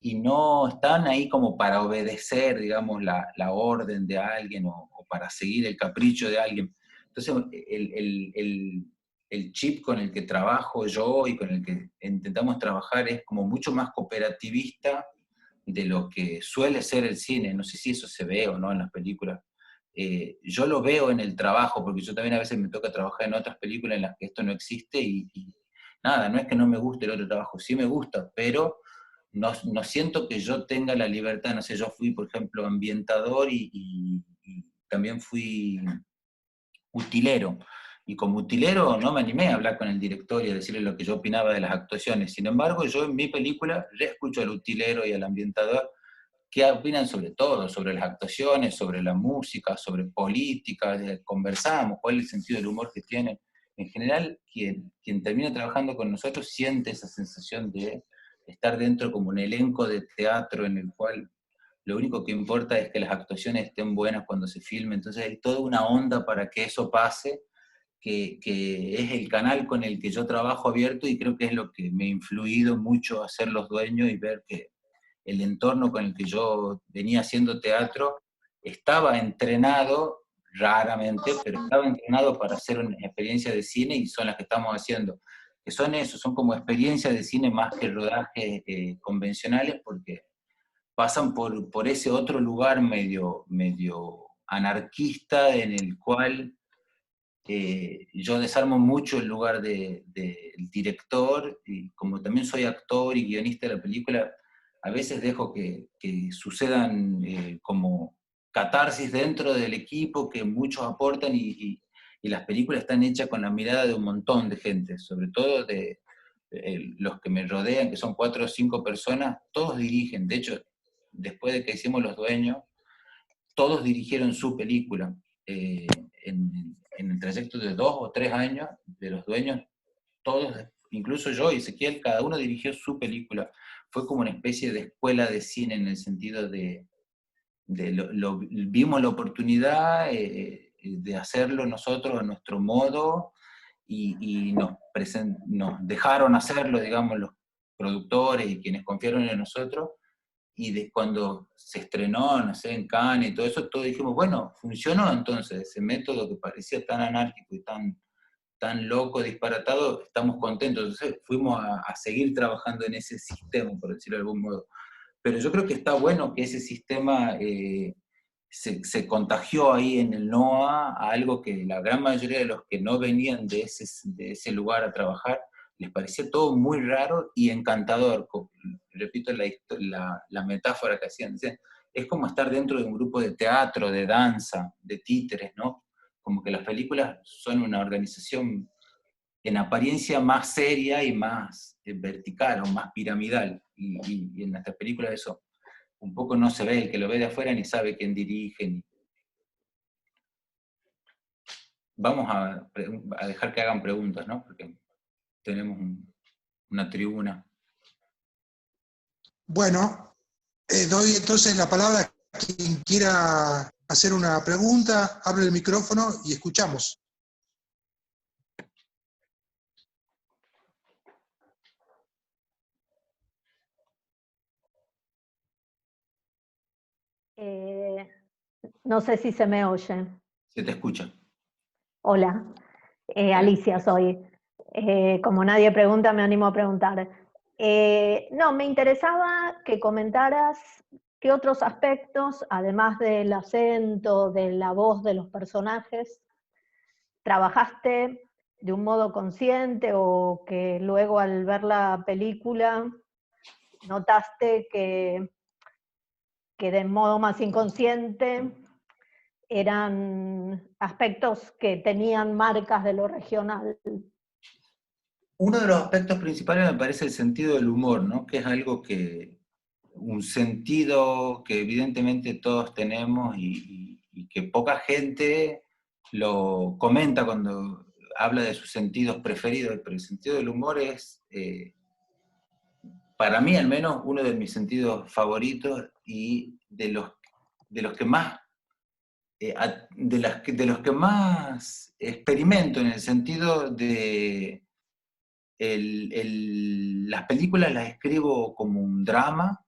y no están ahí como para obedecer, digamos, la orden de alguien, o para seguir el capricho de alguien. Entonces, el chip con el que trabajo yo y con el que intentamos trabajar es como mucho más cooperativista de lo que suele ser el cine. No sé si eso se ve o no en las películas. Yo lo veo en el trabajo, porque yo también a veces me toca trabajar en otras películas en las que esto no existe, y nada, no es que no me guste el otro trabajo, sí me gusta, pero no siento que yo tenga la libertad, no sé, yo fui, por ejemplo, ambientador y también fui utilero. Y como utilero no me animé a hablar con el director y a decirle lo que yo opinaba de las actuaciones. Sin embargo, yo en mi película le escucho al utilero y al ambientador qué opinan sobre todo, sobre las actuaciones, sobre la música, sobre política, conversamos, cuál es el sentido del humor que tienen. En general, quien termina trabajando con nosotros siente esa sensación de estar dentro como un elenco de teatro en el cual lo único que importa es que las actuaciones estén buenas cuando se filme, entonces hay toda una onda para que eso pase, que es el canal con el que yo trabajo abierto y creo que es lo que me ha influido mucho a ser los dueños y ver que el entorno con el que yo venía haciendo teatro estaba entrenado, raramente, pero estaba entrenado para hacer una experiencia de cine y son las que estamos haciendo. Que son eso, son como experiencias de cine más que rodajes convencionales porque pasan por ese otro lugar medio anarquista en el cual yo desarmo mucho el lugar del director, y como también soy actor y guionista de la película, a veces dejo que sucedan como catarsis dentro del equipo, que muchos aportan y las películas están hechas con la mirada de un montón de gente, sobre todo de los que me rodean, que son 4 o 5 personas, todos dirigen. De hecho, después de que hicimos Los Dueños, todos dirigieron su película. En el trayecto de 2 o 3 años de Los Dueños, todos, incluso yo y Ezequiel, cada uno dirigió su película. Fue como una especie de escuela de cine en el sentido vimos la oportunidad de hacerlo nosotros a nuestro modo y nos dejaron hacerlo, digamos, los productores y quienes confiaron en nosotros, y cuando se estrenó, no sé, en Cannes y todo eso, todos dijimos, bueno, funcionó entonces, ese método que parecía tan anárquico y tan loco, disparatado, estamos contentos. Entonces fuimos a seguir trabajando en ese sistema, por decirlo de algún modo. Pero yo creo que está bueno que ese sistema se contagió ahí en el NOA a algo que la gran mayoría de los que no venían de ese lugar a trabajar, les parecía todo muy raro y encantador. Repito la metáfora que hacían. Decían, es como estar dentro de un grupo de teatro, de danza, de títeres, ¿no? Como que las películas son una organización en apariencia más seria y más vertical o más piramidal. Y en nuestras películas eso un poco no se ve, el que lo ve de afuera ni sabe quién dirige. Vamos a dejar que hagan preguntas, ¿no? Porque tenemos una tribuna. Bueno, doy entonces la palabra a quien quiera hacer una pregunta, abre el micrófono y escuchamos. No sé si se me oye. Se te escucha. Hola, Alicia soy. Como nadie pregunta, me animo a preguntar. No, me interesaba que comentaras qué otros aspectos, además del acento, de la voz de los personajes, trabajaste de un modo consciente o que luego al ver la película notaste que de modo más inconsciente eran aspectos que tenían marcas de lo regional. Uno de los aspectos principales me parece el sentido del humor, ¿no? Que es algo un sentido que evidentemente todos tenemos y que poca gente lo comenta cuando habla de sus sentidos preferidos, pero el sentido del humor es, para mí al menos, uno de mis sentidos favoritos y de los que más de los que más experimento en el sentido de las películas las escribo como un drama,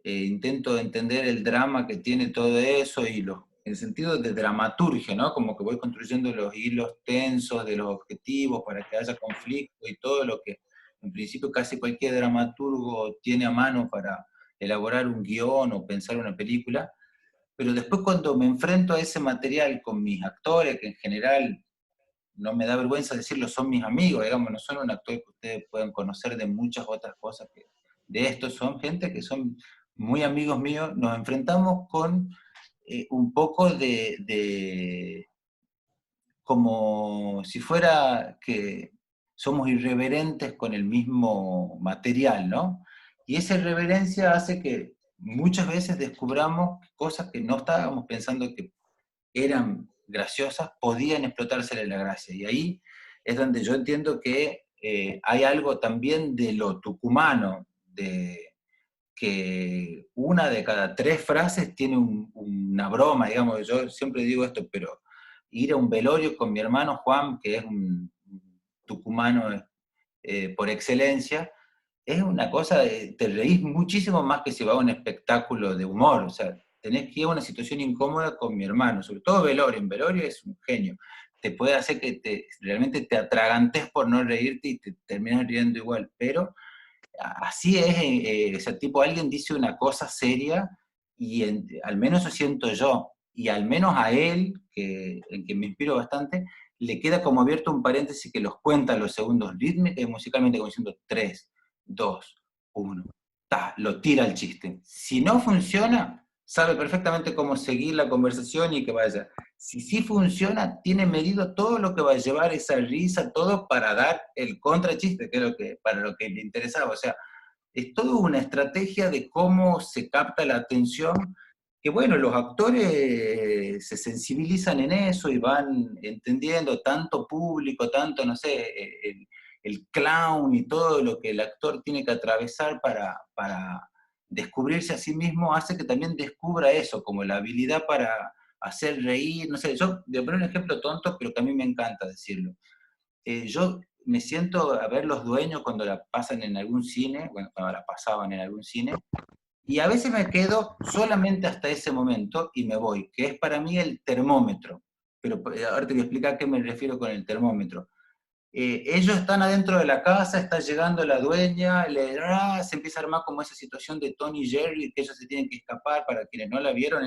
intento entender el drama que tiene todo eso y en sentido de dramaturgia, ¿no? Como que voy construyendo los hilos tensos de los objetivos para que haya conflicto y todo lo que en principio casi cualquier dramaturgo tiene a mano para elaborar un guión o pensar una película. Pero después cuando me enfrento a ese material con mis actores, que en general no me da vergüenza decirlo, son mis amigos, digamos, no son un actor que ustedes pueden conocer de muchas otras cosas, de esto son gente que son muy amigos míos, nos enfrentamos con un poco de como si fuera que somos irreverentes con el mismo material, ¿no? Y esa irreverencia hace que muchas veces descubramos cosas que no estábamos pensando que eran graciosas, podían explotársele la gracia. Y ahí es donde yo entiendo que hay algo también de lo tucumano, de que una de cada tres frases tiene una broma, digamos. Yo siempre digo esto, pero ir a un velorio con mi hermano Juan, que es un tucumano por excelencia, es una cosa, te reís muchísimo más que si va a un espectáculo de humor, o sea, tenés que ir a una situación incómoda con mi hermano, sobre todo velorio, en velorio es un genio, te puede hacer que realmente te atragantes por no reírte y te terminas riendo igual, pero así es, o sea, tipo alguien dice una cosa seria y al menos eso siento yo, y al menos a él, en que me inspiro bastante, le queda como abierto un paréntesis que los cuenta los segundos rítmica y musicalmente como diciendo 3, 2, 1, ta, lo tira el chiste. Si no funciona, sabe perfectamente cómo seguir la conversación y que vaya. Si sí funciona, tiene medido todo lo que va a llevar esa risa, todo para dar el contrachiste, que es para lo que le interesaba. O sea, es toda una estrategia de cómo se capta la atención, que bueno, los actores se sensibilizan en eso y van entendiendo tanto público, tanto, no sé, el clown y todo lo que el actor tiene que atravesar para descubrirse a sí mismo, hace que también descubra eso, como la habilidad para hacer reír, no sé, yo voy a poner un ejemplo tonto, pero que a mí me encanta decirlo. Yo me siento a ver Los Dueños cuando la pasan en algún cine, bueno, cuando la pasaban en algún cine, y a veces me quedo solamente hasta ese momento y me voy, que es para mí el termómetro. Pero ahora te voy a explicar a qué me refiero con el termómetro. Ellos están adentro de la casa, está llegando la dueña, se empieza a armar como esa situación de Tony y Jerry, que ellos se tienen que escapar, para quienes no la vieron,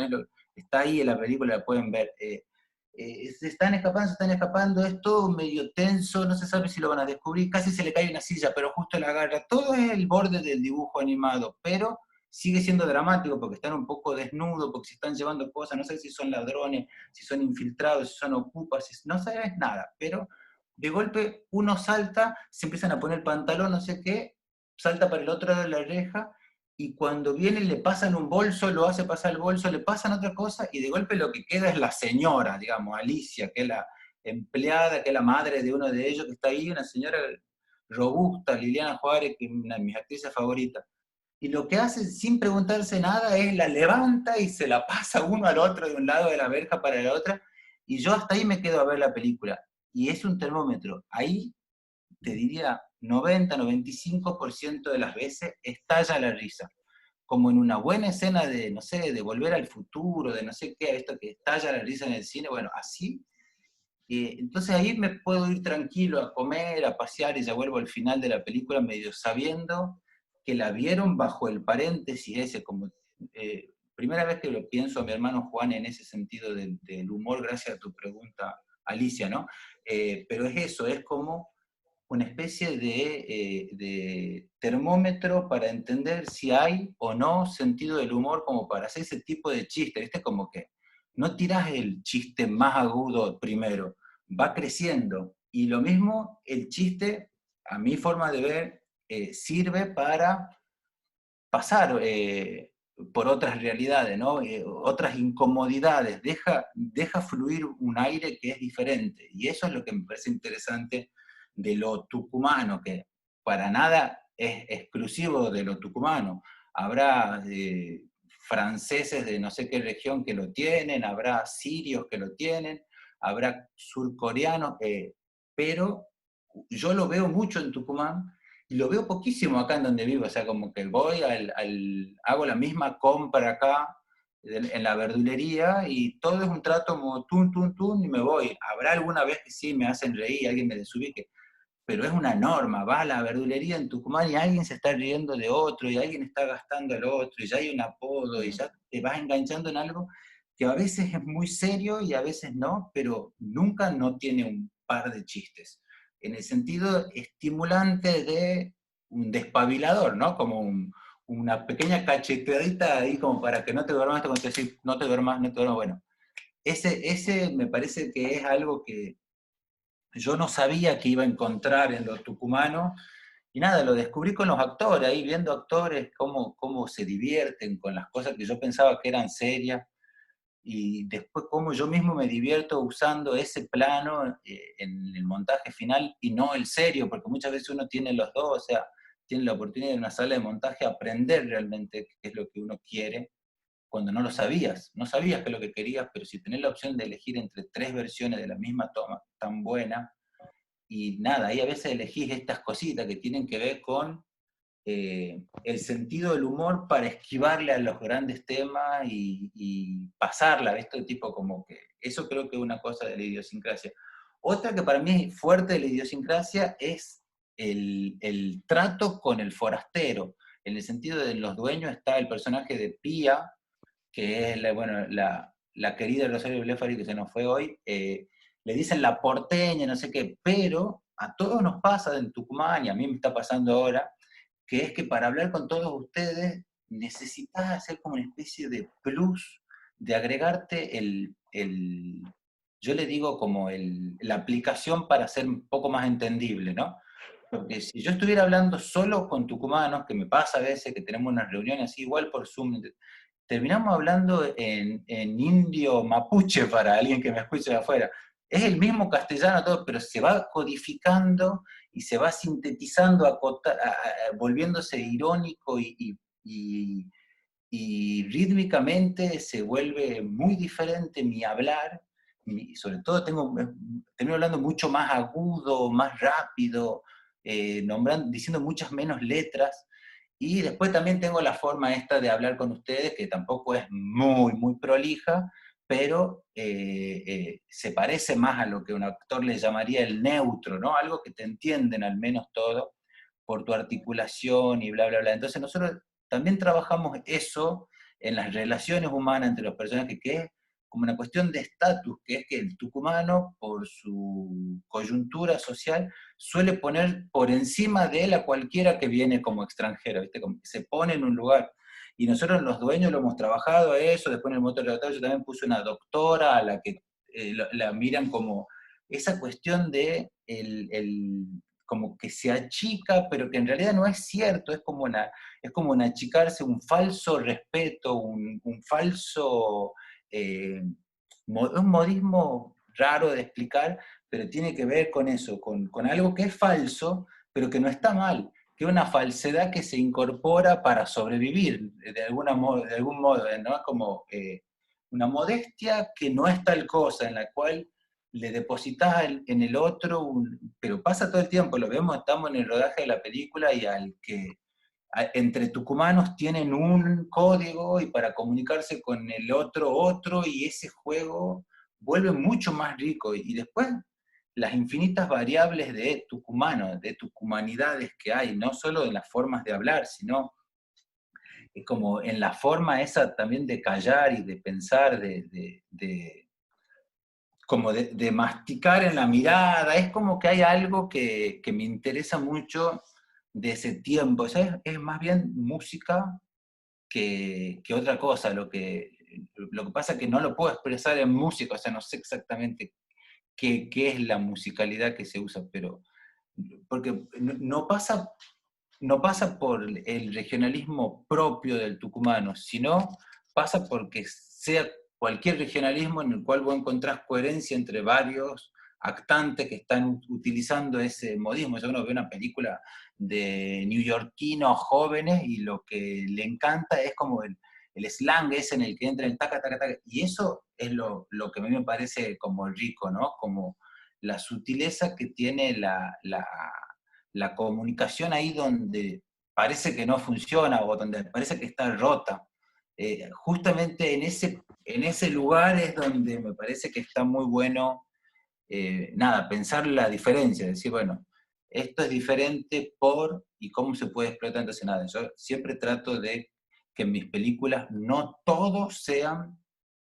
está ahí en la película, la pueden ver. Se están escapando, es todo medio tenso, no se sabe si lo van a descubrir, casi se le cae una silla, pero justo la agarra. Todo es el borde del dibujo animado, pero sigue siendo dramático porque están un poco desnudos, porque se están llevando cosas, no sé si son ladrones, si son infiltrados, si son ocupas, no sabes nada, pero de golpe uno salta, se empiezan a poner pantalón, no sé qué, salta para el otro lado de la reja, y cuando viene le pasan un bolso, lo hace pasar el bolso, le pasan otra cosa, y de golpe lo que queda es la señora, digamos, Alicia, que es la empleada, que es la madre de uno de ellos, que está ahí, una señora robusta, Liliana Juárez, que es una de mis actrices favoritas. Y lo que hace sin preguntarse nada es la levanta y se la pasa uno al otro, de un lado de la verja para la otra, y yo hasta ahí me quedo a ver la película. Y es un termómetro. Ahí te diría 90-95% de las veces estalla la risa. Como en una buena escena de, no sé, de Volver al Futuro, de no sé qué, esto que estalla la risa en el cine, bueno, así. Entonces ahí me puedo ir tranquilo a comer, a pasear y ya vuelvo al final de la película medio sabiendo que la vieron bajo el paréntesis ese, como primera vez que lo pienso a mi hermano Juan en ese sentido del humor, gracias a tu pregunta, Alicia, ¿no? Pero es eso, es como una especie de termómetro para entender si hay o no sentido del humor, como para hacer ese tipo de chiste, ¿viste? Como que no tirás el chiste más agudo primero, va creciendo. Y lo mismo, el chiste, a mi forma de ver, sirve para pasar por otras realidades, ¿no? Otras incomodidades, deja fluir un aire que es diferente. Y eso es lo que me parece interesante de lo tucumano, que para nada es exclusivo de lo tucumano. Habrá franceses de no sé qué región que lo tienen, habrá sirios que lo tienen, habrá surcoreanos, pero yo lo veo mucho en Tucumán y lo veo poquísimo acá en donde vivo, o sea, como que voy, hago la misma compra acá en la verdulería y todo es un trato como tun, tun, tun y me voy. Habrá alguna vez que sí me hacen reír, alguien me desubique, pero es una norma, va a la verdulería en Tucumán y alguien se está riendo de otro y alguien está gastando al otro y ya hay un apodo y ya te vas enganchando en algo que a veces es muy serio y a veces no, pero nunca no tiene un par de chistes. En el sentido estimulante de un despabilador, ¿no? Como una pequeña cachetadita ahí como para que no te duermas, cuando te decís, no te duermas, no te duermas, bueno. Ese me parece que es algo que yo no sabía que iba a encontrar en lo tucumano, y nada, lo descubrí con los actores, ahí viendo actores cómo se divierten con las cosas que yo pensaba que eran serias, y después cómo yo mismo me divierto usando ese plano en el montaje final y no el serio, porque muchas veces uno tiene los dos, o sea, tiene la oportunidad en una sala de montaje aprender realmente qué es lo que uno quiere, cuando no lo sabías, no sabías qué es lo que querías, pero si tenés la opción de elegir entre 3 versiones de la misma toma tan buena, y nada, ahí a veces elegís estas cositas que tienen que ver con el sentido del humor para esquivarle a los grandes temas y pasarla, ¿viste? Tipo como que, eso creo que es una cosa de la idiosincrasia. Otra que para mí es fuerte de la idiosincrasia es el trato con el forastero, en el sentido de los dueños está el personaje de Pía, que es la querida Rosario Blefari que se nos fue hoy, le dicen la porteña, no sé qué, pero a todos nos pasa en Tucumán, y a mí me está pasando ahora, que es que para hablar con todos ustedes necesitas hacer como una especie de plus, de agregarte yo le digo como la aplicación para ser un poco más entendible, ¿no? Porque si yo estuviera hablando solo con tucumanos, que me pasa a veces que tenemos unas reuniones así, igual por Zoom, terminamos hablando en indio mapuche para alguien que me escuche de afuera. Es el mismo castellano todo, pero se va codificando y se va sintetizando, volviéndose irónico y rítmicamente se vuelve muy diferente mi hablar, y sobre todo termino hablando mucho más agudo, más rápido, diciendo muchas menos letras, y después también tengo la forma esta de hablar con ustedes, que tampoco es muy prolija, pero se parece más a lo que un actor le llamaría el neutro, ¿no? Algo que te entienden al menos todo, por tu articulación y bla, bla, bla. Entonces nosotros también trabajamos eso en las relaciones humanas entre las personas, que es como una cuestión de estatus, que es que el tucumano, por su coyuntura social, suele poner por encima de él a cualquiera que viene como extranjero, ¿viste? Como que se pone en un lugar. Y nosotros los dueños lo hemos trabajado a eso, después en el motor de yo también puse una doctora a la que la miran como esa cuestión de como que se achica, pero que en realidad no es cierto, es como un achicarse, un falso respeto, un falso, un modismo raro de explicar, pero tiene que ver con eso, con algo que es falso, pero que no está mal, que es una falsedad que se incorpora para sobrevivir, de algún modo, ¿no? Es como una modestia que no es tal cosa, en la cual le depositas en el otro, pero pasa todo el tiempo, lo vemos, estamos en el rodaje de la película, y entre tucumanos tienen un código, y para comunicarse con el otro, y ese juego vuelve mucho más rico, y después las infinitas variables de tucumanos, de tucumanidades que hay, no solo en las formas de hablar, sino como en la forma esa también de callar y de pensar, como de masticar en la mirada, es como que hay algo que me interesa mucho de ese tiempo, o sea, es más bien música que otra cosa, lo que pasa es que no lo puedo expresar en música, o sea, no sé exactamente qué es la musicalidad que se usa, pero porque no pasa por el regionalismo propio del tucumano, sino pasa porque sea cualquier regionalismo en el cual vos encontrás coherencia entre varios actantes que están utilizando ese modismo. Yo uno ve una película de neoyorquinos jóvenes y lo que le encanta es como el slang ese en el que entra el taca, taca, taca, y eso es lo que a mí me parece como rico, ¿no? Como la sutileza que tiene la comunicación ahí donde parece que no funciona o donde parece que está rota. Justamente en ese lugar es donde me parece que está muy bueno, nada, pensar la diferencia, decir, bueno, esto es diferente y cómo se puede explotar. Entonces, nada, yo siempre trato de que en mis películas no todos sean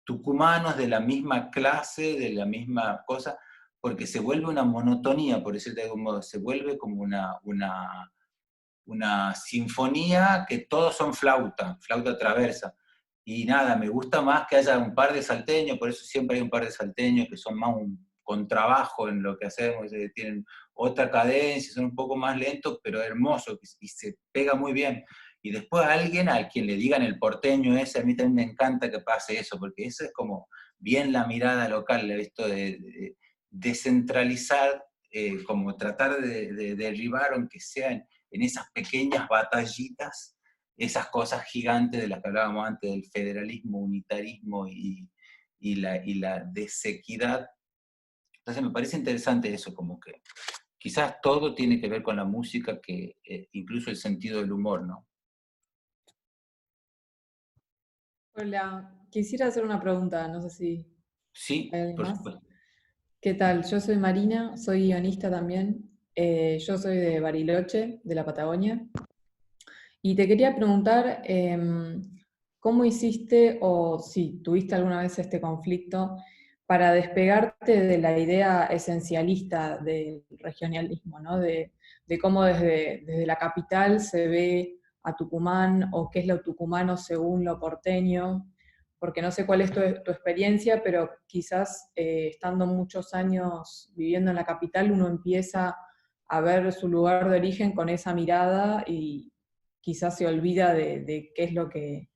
tucumanos de la misma clase, de la misma cosa, porque se vuelve una monotonía, por decirlo de algún modo, se vuelve como una sinfonía que todos son flauta traversa. Y nada, me gusta más que haya un par de salteños, por eso siempre hay un par de salteños que son más un contrabajo en lo que hacemos, tienen otra cadencia, son un poco más lentos, pero hermosos, y se pega muy bien. Y después alguien al quien le digan el porteño ese, a mí también me encanta que pase eso, porque eso es como bien la mirada local, esto de descentralizar, como tratar de derribar, aunque sean en esas pequeñas batallitas, esas cosas gigantes de las que hablábamos antes, del federalismo, unitarismo y la desequidad. Entonces me parece interesante eso, como que quizás todo tiene que ver con la música, que incluso el sentido del humor, ¿no? Hola, quisiera hacer una pregunta, no sé si Sí, hay alguien por más. supuesto. ¿Qué tal? Yo soy Marina, soy guionista también. Yo soy de Bariloche, de la Patagonia. Y te quería preguntar, ¿cómo hiciste o si tuviste alguna vez este conflicto para despegarte de la idea esencialista del regionalismo, ¿no? De cómo desde la capital se ve a Tucumán o qué es lo tucumano según lo porteño? Porque no sé cuál es tu experiencia, pero quizás estando muchos años viviendo en la capital, uno empieza a ver su lugar de origen con esa mirada y quizás se olvida de qué es lo que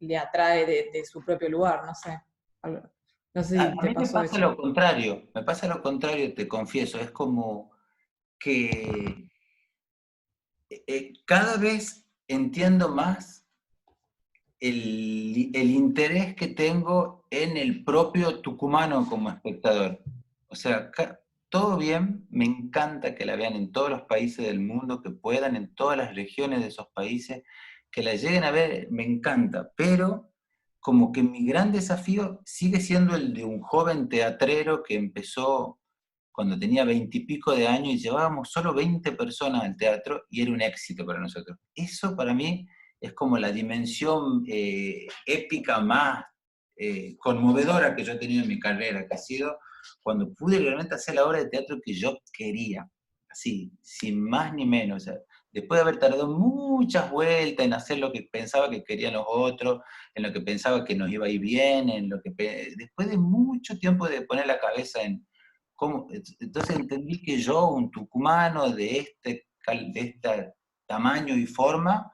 le atrae de su propio lugar, no sé. No sé A si te mí pasó eso. me pasa lo contrario, te confieso, es como que cada vez entiendo más el interés que tengo en el propio tucumano como espectador. O sea, todo bien, me encanta que la vean en todos los países del mundo, que puedan, en todas las regiones de esos países, que la lleguen a ver, me encanta, pero como que mi gran desafío sigue siendo el de un joven teatrero que empezó cuando tenía 20 y pico de años y llevábamos solo 20 personas al teatro y era un éxito para nosotros. Eso para mí es como la dimensión épica más conmovedora que yo he tenido en mi carrera, que ha sido cuando pude realmente hacer la obra de teatro que yo quería, así, sin más ni menos. O sea, después de haber tardado muchas vueltas en hacer lo que pensaba que querían los otros, en lo que pensaba que nos iba a ir bien, después de mucho tiempo de poner la cabeza en cómo, entonces entendí que yo, un tucumano de este tamaño y forma,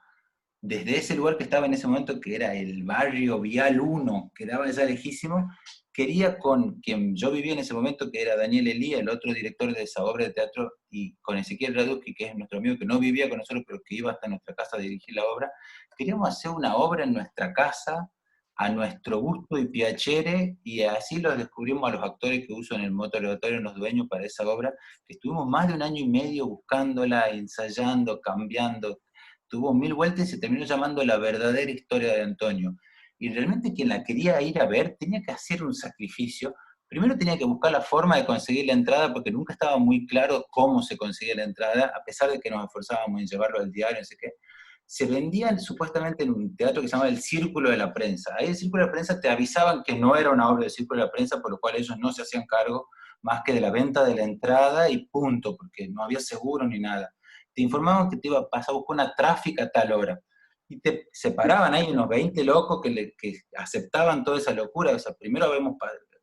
desde ese lugar que estaba en ese momento, que era el barrio Vial 1, que daba ya lejísimo, quería con quien yo vivía en ese momento, que era Daniel Elía, el otro director de esa obra de teatro, y con Ezequiel Raduski, que es nuestro amigo que no vivía con nosotros, pero que iba hasta nuestra casa a dirigir la obra, queríamos hacer una obra en nuestra casa, a nuestro gusto y piacere, y así los descubrimos a los actores que uso en el motoratorio, en los dueños para esa obra, que estuvimos más de un año y medio buscándola, ensayando, cambiando, tuvo 1000 vueltas y se terminó llamando La verdadera historia de Antonio. Y realmente quien la quería ir a ver tenía que hacer un sacrificio. Primero tenía que buscar la forma de conseguir la entrada, porque nunca estaba muy claro cómo se conseguía la entrada, a pesar de que nos esforzábamos en llevarlo al diario, no sé qué. Se vendían supuestamente en un teatro que se llamaba el Círculo de la Prensa. Ahí el Círculo de la Prensa te avisaban que no era una obra del Círculo de la Prensa, por lo cual ellos no se hacían cargo más que de la venta de la entrada y punto, porque no había seguro ni nada. Te informaban que te iba a pasar a buscar una tráfica a tal hora. Y te separaban ahí unos 20 locos que aceptaban toda esa locura. O sea, primero vemos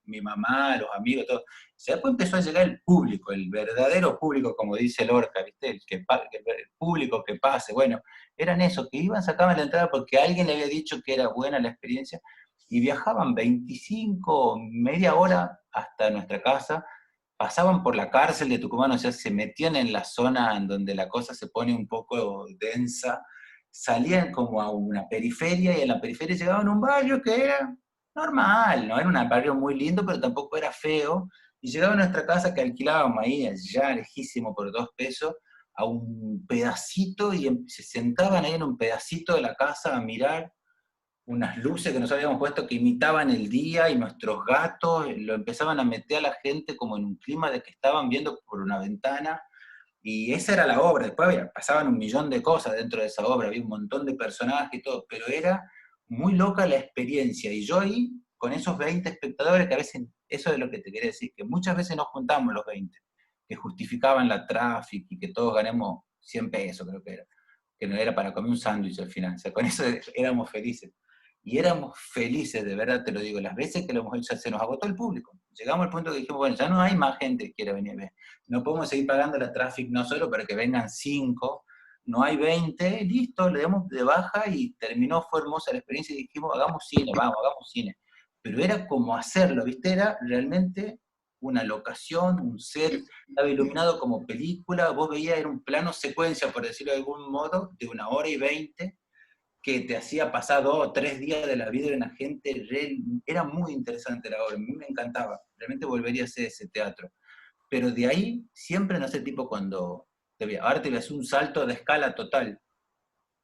mi mamá, los amigos, todo. Y después empezó a llegar el público, el verdadero público, como dice Lorca, ¿viste? El público que pase. Bueno, eran esos que iban, sacaban la entrada porque alguien le había dicho que era buena la experiencia y viajaban 25, media hora hasta nuestra casa, pasaban por la cárcel de Tucumán, o sea, se metían en la zona en donde la cosa se pone un poco densa, salían como a una periferia y en la periferia llegaban a un barrio que era normal, no era un barrio muy lindo, pero tampoco era feo, y llegaban a nuestra casa que alquilábamos ahí, allá lejísimo por 2 pesos, a un pedacito y se sentaban ahí en un pedacito de la casa a mirar unas luces que nos habíamos puesto que imitaban el día y nuestros gatos lo empezaban a meter a la gente como en un clima de que estaban viendo por una ventana, y esa era la obra. Después pasaban un millón de cosas dentro de esa obra, había un montón de personajes y todo, pero era muy loca la experiencia, y yo ahí, con esos 20 espectadores, que a veces, eso es lo que te quería decir, que muchas veces nos juntamos los 20, que justificaban la tráfico y que todos ganemos 100 pesos creo que no era para comer un sándwich al final, o sea, con eso éramos felices. Y éramos felices, de verdad te lo digo, las veces que lo hemos hecho, se nos agotó el público. Llegamos al punto que dijimos, bueno, ya no hay más gente que quiera venir a ver. No podemos seguir pagando la traffic no solo para que vengan 5, no hay 20, listo, le damos de baja y terminó, fue hermosa la experiencia y dijimos, hagamos cine, vamos, hagamos cine. Pero era como hacerlo, ¿viste? Era realmente una locación, un set, estaba iluminado como película, vos veías, era un plano secuencia, por decirlo de algún modo, de 1 hora y 20, que te hacía pasar 2 o 3 días de la vida de una gente, era muy interesante la obra, a mí me encantaba, realmente volvería a hacer ese teatro. Pero de ahí, siempre, no sé, tipo cuando, ahora te voy a hacer un salto de escala total.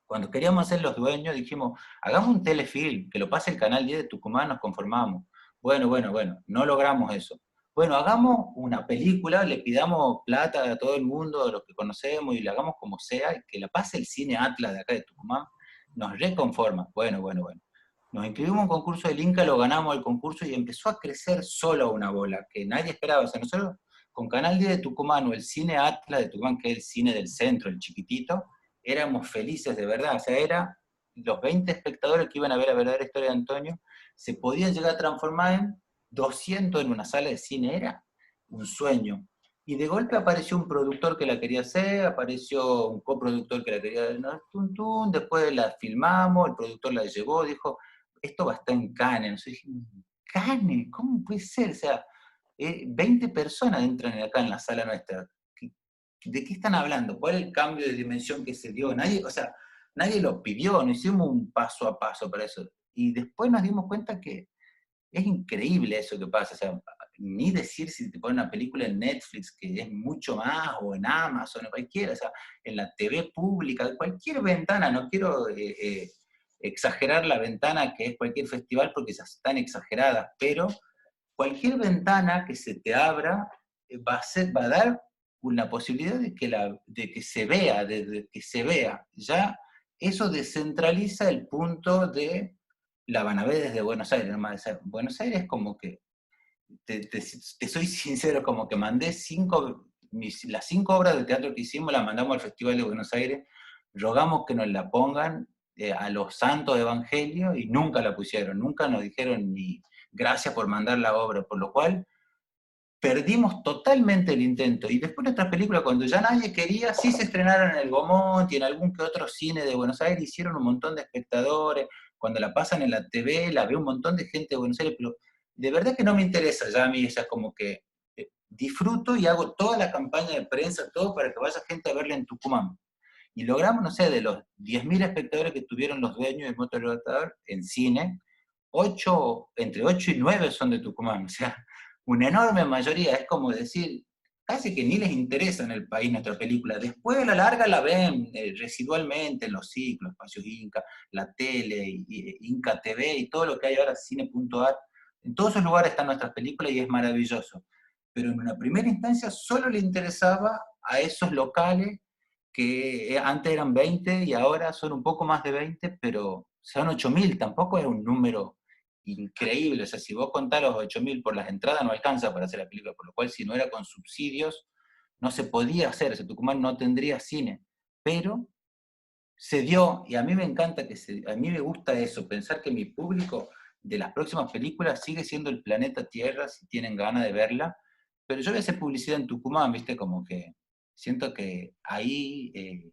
Cuando queríamos ser los dueños, dijimos, hagamos un telefilm, que lo pase el Canal 10 de Tucumán, nos conformamos. Bueno, no logramos eso. Bueno, hagamos una película, le pidamos plata a todo el mundo, a los que conocemos, y la hagamos como sea, y que la pase el Cine Atlas de acá de Tucumán, nos reconforma. Bueno. Nos inscribimos en un concurso del Inca, lo ganamos el concurso, y empezó a crecer solo una bola, que nadie esperaba. O sea, nosotros, con Canal 10 de Tucumán, o el Cine Atlas de Tucumán, que es el cine del centro, el chiquitito, éramos felices de verdad, o sea, era los 20 espectadores que iban a ver la verdadera historia de Antonio, se podían llegar a transformar en 200 en una sala de cine, era un sueño. Y de golpe apareció un productor que la quería hacer, apareció un coproductor que la quería, no, después la filmamos, el productor la llevó, dijo, esto va a estar en Cannes. Nosotros dijimos, ¿Cannes? ¿Cómo puede ser? O sea, 20 personas entran acá en la sala nuestra. ¿De qué están hablando? ¿Cuál es el cambio de dimensión que se dio? Nadie, o sea, nadie lo pidió, no hicimos un paso a paso para eso. Y después nos dimos cuenta que es increíble eso que pasa. O sea, ni decir si te ponen una película en Netflix, que es mucho más, o en Amazon, o cualquiera, o sea, en la TV pública, cualquier ventana, no quiero exagerar la ventana que es cualquier festival porque esas están exageradas, pero cualquier ventana que se te abra va a dar una posibilidad de que se vea, de que se vea. Ya eso descentraliza el punto de la van a ver desde Buenos Aires. Nomás. O sea, Buenos Aires como que, te soy sincero, como que mandé las 5 obras de teatro que hicimos, las mandamos al Festival de Buenos Aires, rogamos que nos la pongan a los santos evangelios y nunca la pusieron, nunca nos dijeron ni gracias por mandar la obra, por lo cual perdimos totalmente el intento. Y después nuestras películas, cuando ya nadie quería, sí se estrenaron en el Gomont y en algún que otro cine de Buenos Aires, hicieron un montón de espectadores, cuando la pasan en la TV, la ve un montón de gente de Buenos Aires, pero de verdad que no me interesa ya a mí, esa como que disfruto y hago toda la campaña de prensa, todo para que vaya gente a verla en Tucumán. Y logramos, no sé, de los 10.000 espectadores que tuvieron los dueños del Moto Libertador en cine, entre 8 y 9 son de Tucumán, o sea, una enorme mayoría, es como decir, casi que ni les interesa en el país nuestra película, después a la larga la ven residualmente en los ciclos, Espacios Inca, la tele, Inca TV y todo lo que hay ahora, cine.ar, en todos esos lugares están nuestras películas y es maravilloso, pero en una primera instancia solo le interesaba a esos locales que antes eran 20 y ahora son un poco más de 20, pero son 8.000, tampoco es un número increíble. O sea, si vos contás los 8.000 por las entradas, no alcanza para hacer la película, por lo cual si no era con subsidios, no se podía hacer. O sea, Tucumán no tendría cine. Pero se dio, y a mí me encanta a mí me gusta eso, pensar que mi público de las próximas películas sigue siendo el planeta Tierra, si tienen ganas de verla, pero yo voy a hacer publicidad en Tucumán, viste, como que siento que ahí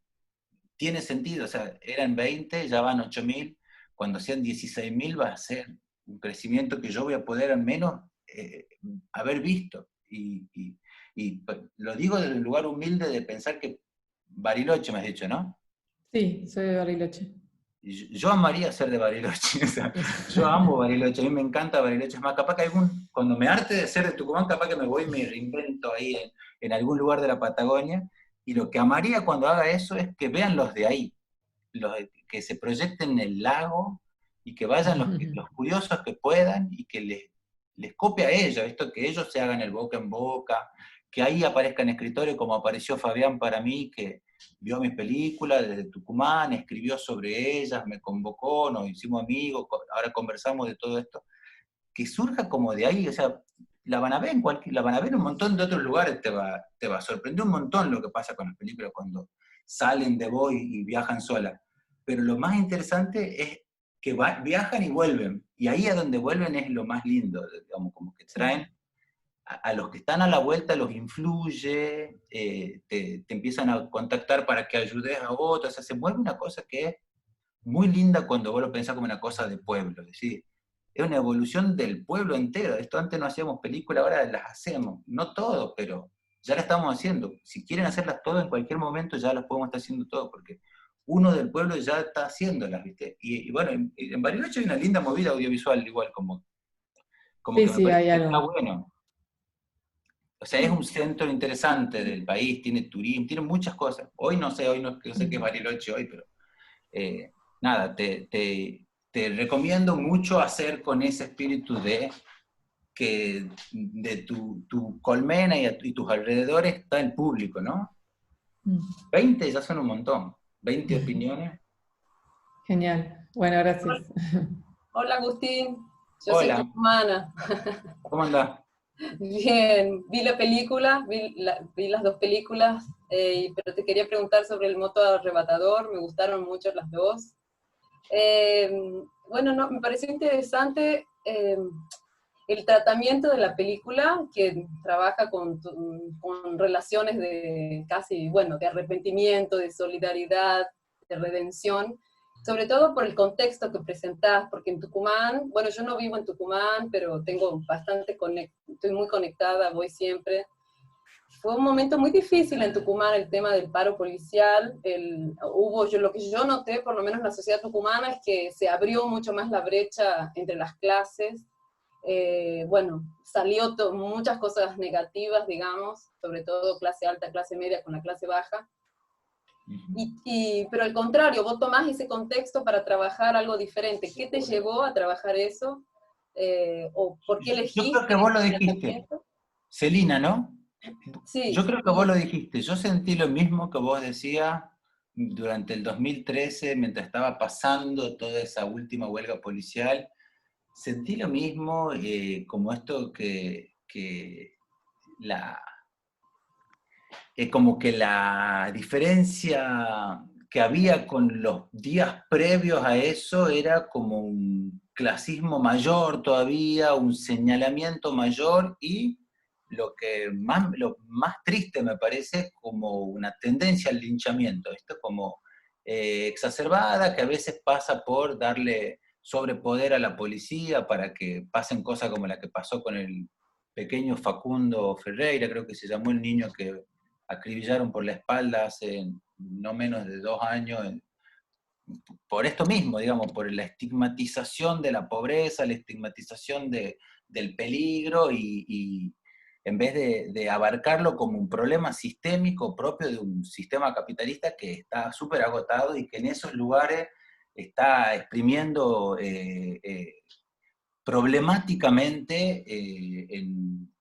tiene sentido, o sea, eran 20, ya van 8.000, cuando sean 16.000 va a ser un crecimiento que yo voy a poder al menos haber visto, y lo digo desde un lugar humilde de pensar que Bariloche me has dicho, ¿no? Sí, soy de Bariloche. Yo amaría ser de Bariloche, o sea, yo amo Bariloche, a mí me encanta Bariloche, es más, capaz que cuando me harte de ser de Tucumán, capaz que me voy y me reinvento ahí en algún lugar de la Patagonia, y lo que amaría cuando haga eso es que vean los de ahí, que se proyecten en el lago, y que vayan los curiosos que puedan, y que les copie a ellos, esto que ellos se hagan el boca en boca, que ahí aparezcan escritores como apareció Fabián para mí, que vio mis películas desde Tucumán, escribió sobre ellas, me convocó, nos hicimos amigos, ahora conversamos de todo esto, que surja como de ahí, o sea, la van a ver la van a ver en un montón de otros lugares, te va a sorprender un montón lo que pasa con las películas cuando salen de Voy y viajan solas. Pero lo más interesante es que viajan y vuelven, y ahí a donde vuelven es lo más lindo, digamos, como que traen a los que están a la vuelta, los influye, te empiezan a contactar para que ayudes a otros, o sea, se mueve una cosa que es muy linda cuando vos lo pensás como una cosa de pueblo, es decir, es una evolución del pueblo entero. Esto antes no hacíamos películas, ahora las hacemos, no todo, pero ya las estamos haciendo. Si quieren hacerlas todas en cualquier momento, ya las podemos estar haciendo todo, porque uno del pueblo ya está haciéndolas, ¿viste? Y bueno, en Bariloche hay una linda movida audiovisual, igual, como Sí, que me sí, parece hay que está algo. bueno. O sea, es un centro interesante del país, tiene turismo, tiene muchas cosas. Hoy no sé, no sé qué es Bariloche hoy, pero nada, te recomiendo mucho hacer con ese espíritu que de tu colmena y tus alrededores está el público, ¿no? 20 ya son un montón, 20 opiniones. Genial. Bueno, gracias. Hola Agustín, yo soy Hola, tucumana. ¿cómo andás? Bien, vi la película, vi las dos películas, pero te quería preguntar sobre El moto arrebatador, me gustaron mucho las dos. Bueno, no, me pareció interesante el tratamiento de la película, que trabaja con relaciones de casi, bueno, de arrepentimiento, de solidaridad, de redención, sobre todo por el contexto que presentás, porque en Tucumán, bueno, yo no vivo en Tucumán, pero estoy muy conectada, voy siempre. Fue un momento muy difícil en Tucumán el tema del paro policial. Lo que yo noté, por lo menos en la sociedad tucumana, es que se abrió mucho más la brecha entre las clases. Bueno, salió muchas cosas negativas, digamos, sobre todo clase alta, clase media con la clase baja. Pero al contrario, vos tomás ese contexto para trabajar algo diferente. ¿Qué te llevó a trabajar eso? ¿O por qué Yo elegiste creo que vos lo ese dijiste, tratamiento? Celina, ¿no? Sí, Yo creo que vos lo dijiste, yo sentí lo mismo que vos decías durante el 2013, mientras estaba pasando toda esa última huelga policial, sentí lo mismo, como esto como que la diferencia que había con los días previos a eso era como un clasismo mayor todavía, un señalamiento mayor, y lo más triste me parece como una tendencia al linchamiento, esto como exacerbada, que a veces pasa por darle sobrepoder a la policía para que pasen cosas como la que pasó con el pequeño Facundo Ferreira, creo que se llamó el niño que acribillaron por la espalda hace no menos de 2 años, por esto mismo, digamos, por la estigmatización de la pobreza, la estigmatización del peligro, y en vez de abarcarlo como un problema sistémico propio de un sistema capitalista que está súper agotado y que en esos lugares está exprimiendo problemáticamente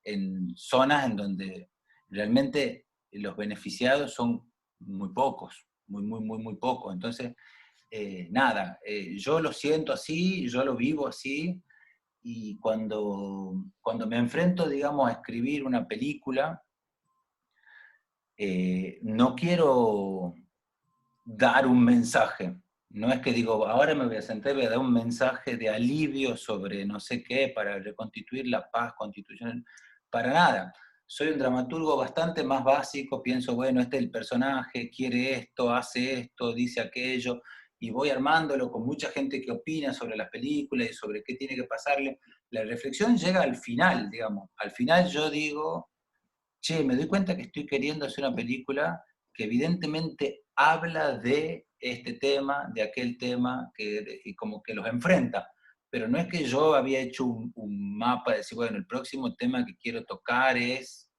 en zonas en donde realmente los beneficiados son muy pocos, muy pocos. Entonces, nada, yo lo siento así, yo lo vivo así, y cuando me enfrento, digamos, a escribir una película, no quiero dar un mensaje. No es que digo, ahora me voy a sentar y voy a dar un mensaje de alivio sobre no sé qué para reconstituir la paz constitucional. Para nada. Soy un dramaturgo bastante más básico, pienso, bueno, este es el personaje, quiere esto, hace esto, dice aquello, y voy armándolo con mucha gente que opina sobre las películas y sobre qué tiene que pasarle. La reflexión llega al final, digamos. Al final yo digo, che, me doy cuenta que estoy queriendo hacer una película que evidentemente habla de este tema, de aquel tema, y como que los enfrenta. Pero no es que yo había hecho un mapa de decir, bueno, el próximo tema que quiero tocar es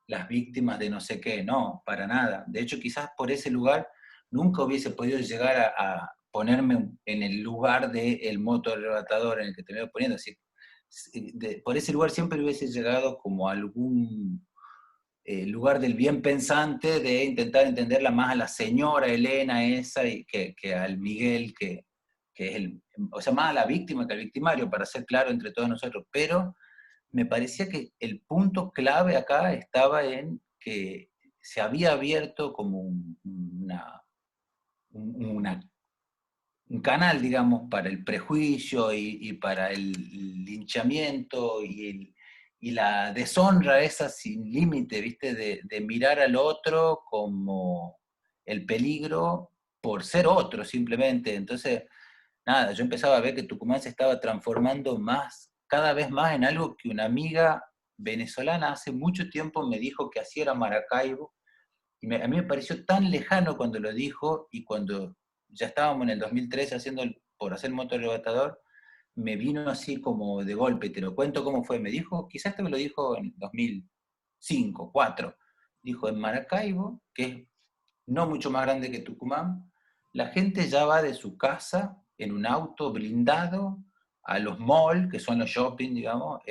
las víctimas de no sé qué. No, para nada. De hecho, quizás por ese lugar nunca hubiese podido llegar a ponerme en el lugar del moto arrebatador en el que te voy poniendo. Así, por ese lugar siempre hubiese llegado como algún lugar del bien pensante, de intentar entenderla más a la señora Elena esa, y que al Miguel, que es o sea, más a la víctima que al victimario, para ser claro entre todos nosotros. Pero me parecía que el punto clave acá estaba en que se había abierto como una un canal, digamos, para el prejuicio y para el linchamiento y la deshonra esa sin límite, ¿viste? De mirar al otro como el peligro por ser otro, simplemente. Entonces, nada, yo empezaba a ver que Tucumán se estaba transformando cada vez más en algo que una amiga venezolana hace mucho tiempo me dijo que así era Maracaibo, y a mí me pareció tan lejano cuando lo dijo, y cuando ya estábamos en el 2013 por hacer motorrebatador, me vino así como de golpe. Te lo cuento cómo fue. Me dijo, quizás te me lo dijo en 2005, 2004. Dijo, en Maracaibo, que es no mucho más grande que Tucumán, la gente ya va de su casa en un auto blindado a los malls, que son los shopping, digamos,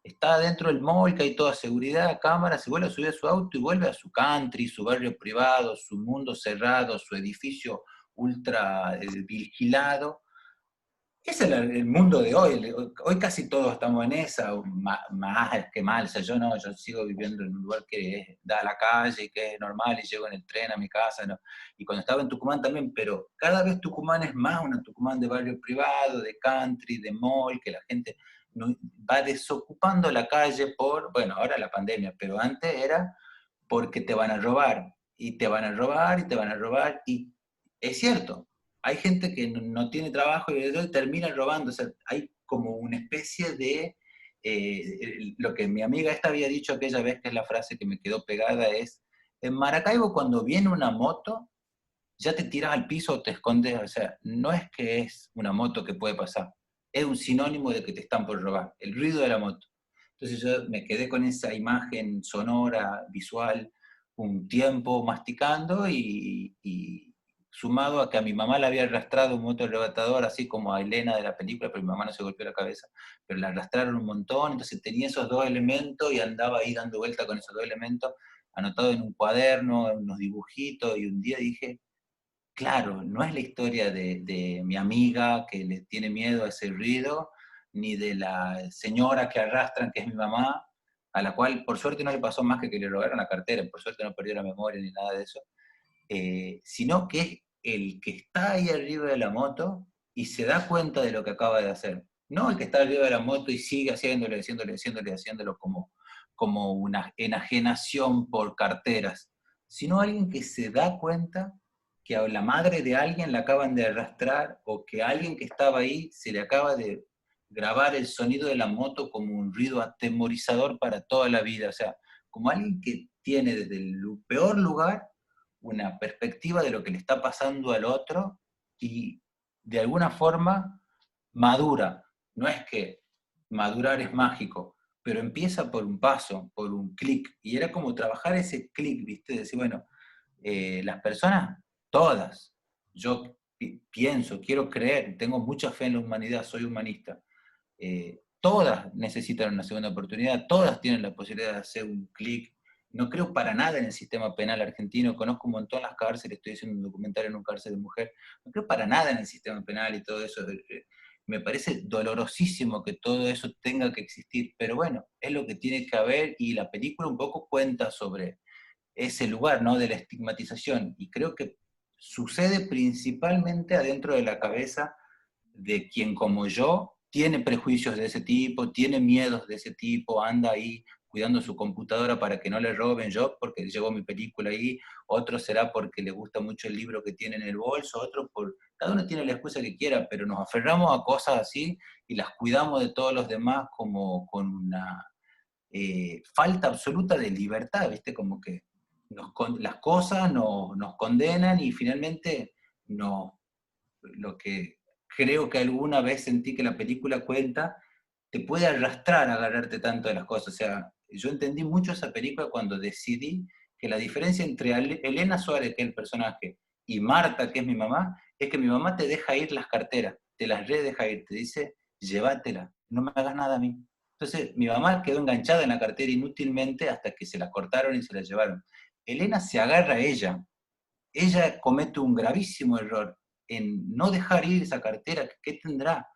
está dentro del mall, que hay toda seguridad, cámaras, se vuelve a subir a su auto y vuelve a su country, su barrio privado, su mundo cerrado, su edificio ultra vigilado. Ese es el mundo de hoy. Hoy casi todos estamos en esa, más que mal. O sea, yo sigo viviendo en un lugar que da a la calle, que es normal, y llego en el tren a mi casa, ¿no? Y cuando estaba en Tucumán también, pero cada vez Tucumán es más una Tucumán de barrio privado, de country, de mall, que la gente va desocupando la calle bueno, ahora la pandemia, pero antes era porque te van a robar, y te van a robar, y te van a robar, y es cierto. Hay gente que no tiene trabajo y termina robando. O sea, hay como una especie de... lo que mi amiga esta había dicho aquella vez, que es la frase que me quedó pegada, es, en Maracaibo cuando viene una moto, ya te tiras al piso o te escondes. O sea, no es que es una moto que puede pasar, es un sinónimo de que te están por robar, el ruido de la moto. Entonces yo me quedé con esa imagen sonora, visual, un tiempo masticando, y sumado a que a mi mamá la había arrastrado un motorrebatador, así como a Elena de la película, pero mi mamá no se golpeó la cabeza, pero la arrastraron un montón, entonces tenía esos dos elementos y andaba ahí dando vuelta con esos dos elementos, anotado en un cuaderno, en unos dibujitos, y un día dije, claro, no es la historia de mi amiga que le tiene miedo a ese ruido, ni de la señora que arrastran, que es mi mamá, a la cual por suerte no le pasó más que le robaron la cartera, por suerte no perdió la memoria ni nada de eso, sino que es el que está ahí arriba de la moto y se da cuenta de lo que acaba de hacer. No el que está arriba de la moto y sigue haciéndolo como una enajenación por carteras, sino alguien que se da cuenta que a la madre de alguien la acaban de arrastrar, o que a alguien que estaba ahí se le acaba de grabar el sonido de la moto como un ruido atemorizador para toda la vida. O sea, como alguien que tiene desde el peor lugar una perspectiva de lo que le está pasando al otro, y de alguna forma madura. No es que madurar es mágico, pero empieza por un paso, por un clic, y era como trabajar ese clic, ¿viste? Decir, bueno, las personas, todas, yo pienso, quiero creer, tengo mucha fe en la humanidad, soy humanista, todas necesitan una segunda oportunidad, todas tienen la posibilidad de hacer un clic. No creo para nada en el sistema penal argentino, conozco un montón las cárceles, estoy haciendo un documental en un cárcel de mujer, no creo para nada en el sistema penal y todo eso. Me parece dolorosísimo que todo eso tenga que existir, pero bueno, es lo que tiene que haber, y la película un poco cuenta sobre ese lugar, ¿no?, de la estigmatización, y creo que sucede principalmente adentro de la cabeza de quien, como yo, tiene prejuicios de ese tipo, tiene miedos de ese tipo, anda ahí cuidando su computadora para que no le roben, yo porque llevo mi película ahí, otro será porque le gusta mucho el libro que tiene en el bolso, otro cada uno tiene la excusa que quiera, pero nos aferramos a cosas así y las cuidamos de todos los demás como con una falta absoluta de libertad, ¿viste? Como que las cosas nos condenan, y finalmente lo que creo que alguna vez sentí que la película cuenta, te puede arrastrar a agarrarte tanto de las cosas. O sea, yo entendí mucho esa película cuando decidí que la diferencia entre Elena Suárez, que es el personaje, y Marta, que es mi mamá, es que mi mamá te deja ir las carteras, te las deja ir, te dice, llévatela, no me hagas nada a mí. Entonces, mi mamá quedó enganchada en la cartera inútilmente hasta que se la cortaron y se la llevaron. Elena se agarra a ella. Ella comete un gravísimo error en no dejar ir esa cartera. ¿Qué tendrá?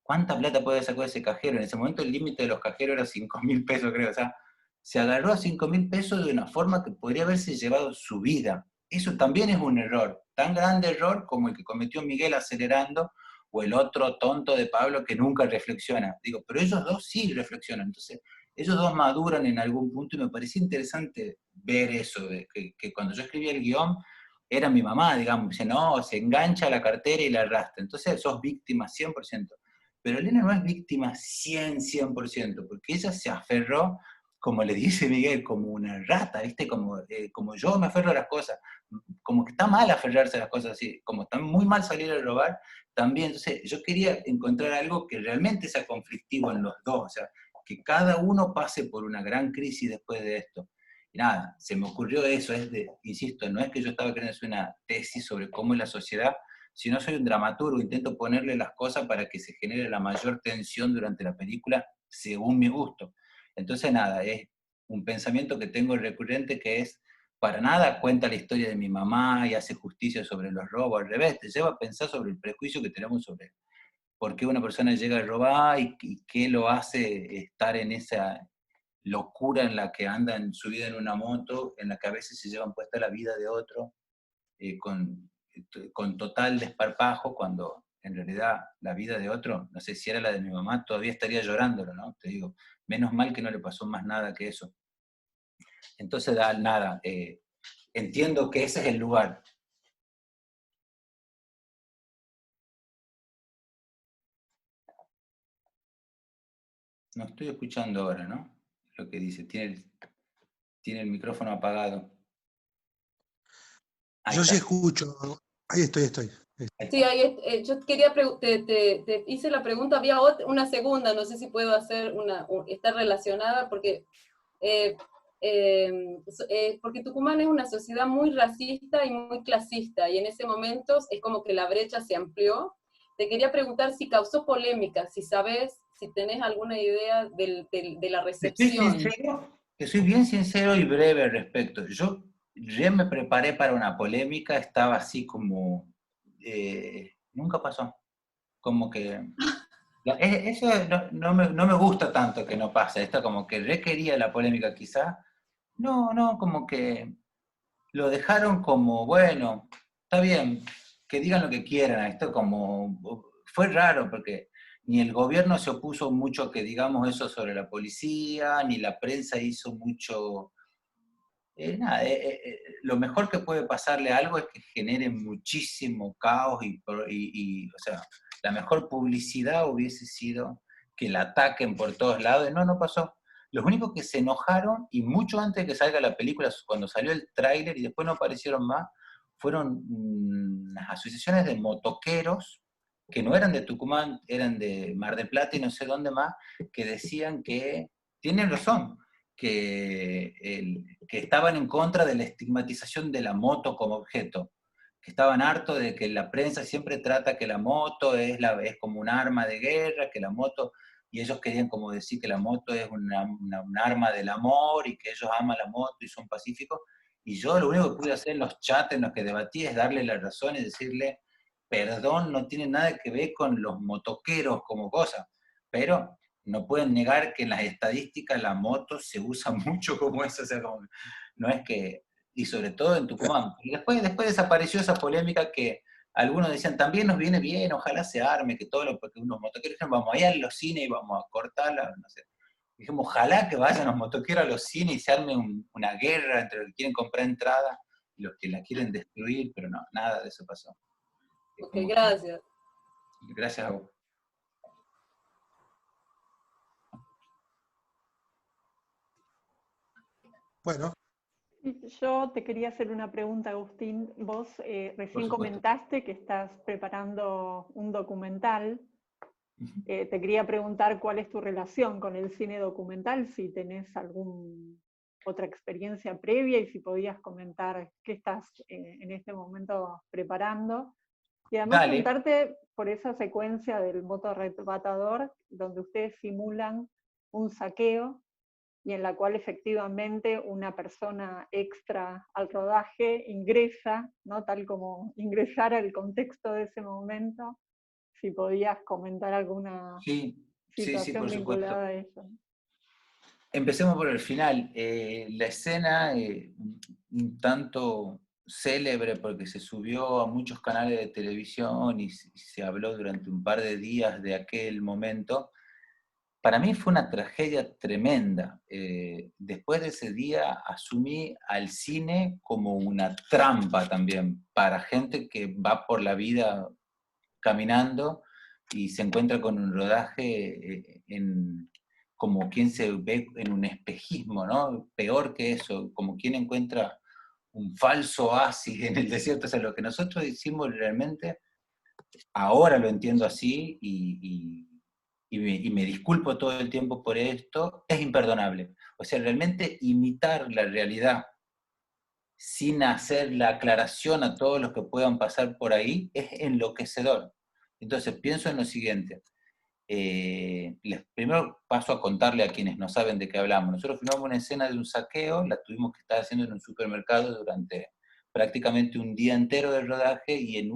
¿Cuánta plata puede sacar ese cajero? En ese momento el límite de los cajeros era 5.000 pesos, creo. O sea, se agarró a 5.000 pesos de una forma que podría haberse llevado su vida. Eso también es un error. tan grande error como el que cometió Miguel acelerando, o el otro tonto de Pablo que nunca reflexiona. Digo, pero ellos dos sí reflexionan, entonces ellos dos maduran en algún punto, y me parecía interesante ver eso, de que cuando yo escribía el guión, era mi mamá, digamos, dice, no, se engancha a la cartera y la arrastra, entonces sos víctima 100%. Pero Elena no es víctima 100%, porque ella se aferró, como le dice Miguel, como una rata, ¿viste? Como yo me aferro a las cosas, como que está mal aferrarse a las cosas así, como está muy mal salir a robar, también. Entonces yo quería encontrar algo que realmente sea conflictivo en los dos, o sea, que cada uno pase por una gran crisis después de esto. Y nada, se me ocurrió eso, insisto, no es que yo estaba queriendo hacer una tesis sobre cómo es la sociedad, sino soy un dramaturgo, intento ponerle las cosas para que se genere la mayor tensión durante la película, según mi gusto. Entonces nada, es un pensamiento que tengo recurrente, que es, para nada cuenta la historia de mi mamá y hace justicia sobre los robos, al revés, te lleva a pensar sobre el prejuicio que tenemos sobre por qué una persona llega a robar y qué lo hace estar en esa locura en la que anda en su vida en una moto, en la que a veces se llevan puesta la vida de otro, con total desparpajo, cuando en realidad la vida de otro, no sé si era la de mi mamá, todavía estaría llorándolo, ¿no? Te digo, menos mal que no le pasó más nada que eso. Entonces, nada, entiendo que ese es el lugar. No estoy escuchando ahora, ¿no? Lo que dice, tiene el micrófono apagado. Ahí Yo sí está. escucho. Ahí estoy. Sí, yo quería te hice la pregunta, había una segunda, no sé si puedo hacer está relacionada, porque, porque Tucumán es una sociedad muy racista y muy clasista, y en ese momento es como que la brecha se amplió. Te quería preguntar si causó polémica, si sabes, si tenés alguna idea de la recepción. Te soy bien sincero y breve al respecto. Yo ya me preparé para una polémica, estaba así como... nunca pasó. Como que... Eso no me gusta tanto que no pase. Esto como que requería la polémica quizá. No, como que lo dejaron como, bueno, está bien, que digan lo que quieran. Esto como... Fue raro porque ni el gobierno se opuso mucho a que digamos eso sobre la policía, ni la prensa hizo mucho... nada, lo mejor que puede pasarle a algo es que genere muchísimo caos o sea, la mejor publicidad hubiese sido que la ataquen por todos lados, y no pasó. Los únicos que se enojaron, y mucho antes de que salga la película, cuando salió el tráiler y después no aparecieron más, fueron las asociaciones de motoqueros, que no eran de Tucumán, eran de Mar del Plata y no sé dónde más, que decían que tienen razón, que estaban en contra de la estigmatización de la moto como objeto, que estaban hartos de que la prensa siempre trata que la moto es como un arma de guerra, que la moto, y ellos querían como decir que la moto es un arma del amor, y que ellos aman la moto y son pacíficos, y yo lo único que pude hacer en los chats en los que debatí es darle la razón y decirle, perdón, no tiene nada que ver con los motoqueros como cosa, pero no pueden negar que en las estadísticas la moto se usa mucho como eso, o sea, como, no es que, y sobre todo en Tucumán. Y después desapareció esa polémica que algunos decían, también nos viene bien, ojalá se arme, que todo lo, porque unos motoqueros dijeron, vamos a ir a los cines y vamos a cortarla, no sé. Dijimos, ojalá que vayan los motoqueros a los cines y se arme una guerra entre los que quieren comprar entrada y los que la quieren destruir, pero no, nada de eso pasó. Ok, gracias. Gracias a vos. Bueno. Yo te quería hacer una pregunta, Agustín. Vos recién comentaste que estás preparando un documental. Te quería preguntar cuál es tu relación con el cine documental, si tenés alguna otra experiencia previa y si podías comentar qué estás en este momento preparando. Y además preguntarte por esa secuencia del motorretratador, donde ustedes simulan un saqueo y en la cual efectivamente una persona extra al rodaje ingresa, ¿no? Tal como ingresar al contexto de ese momento, si podías comentar alguna situación por vinculada supuesto. a eso. Empecemos por el final. La escena, un tanto célebre porque se subió a muchos canales de televisión y se habló durante un par de días de aquel momento. Para mí fue una tragedia tremenda. Después de ese día asumí al cine como una trampa también para gente que va por la vida caminando y se encuentra con un rodaje como quien se ve en un espejismo, ¿no? Peor que eso, como quien encuentra un falso oasis en el desierto. O sea, lo que nosotros hicimos realmente, ahora lo entiendo así y me disculpo todo el tiempo por esto, es imperdonable. O sea, realmente imitar la realidad sin hacer la aclaración a todos los que puedan pasar por ahí es enloquecedor. Entonces pienso en lo siguiente. Primero paso a contarle a quienes no saben de qué hablamos. Nosotros filmamos una escena de un saqueo, la tuvimos que estar haciendo en un supermercado durante prácticamente un día entero de rodaje y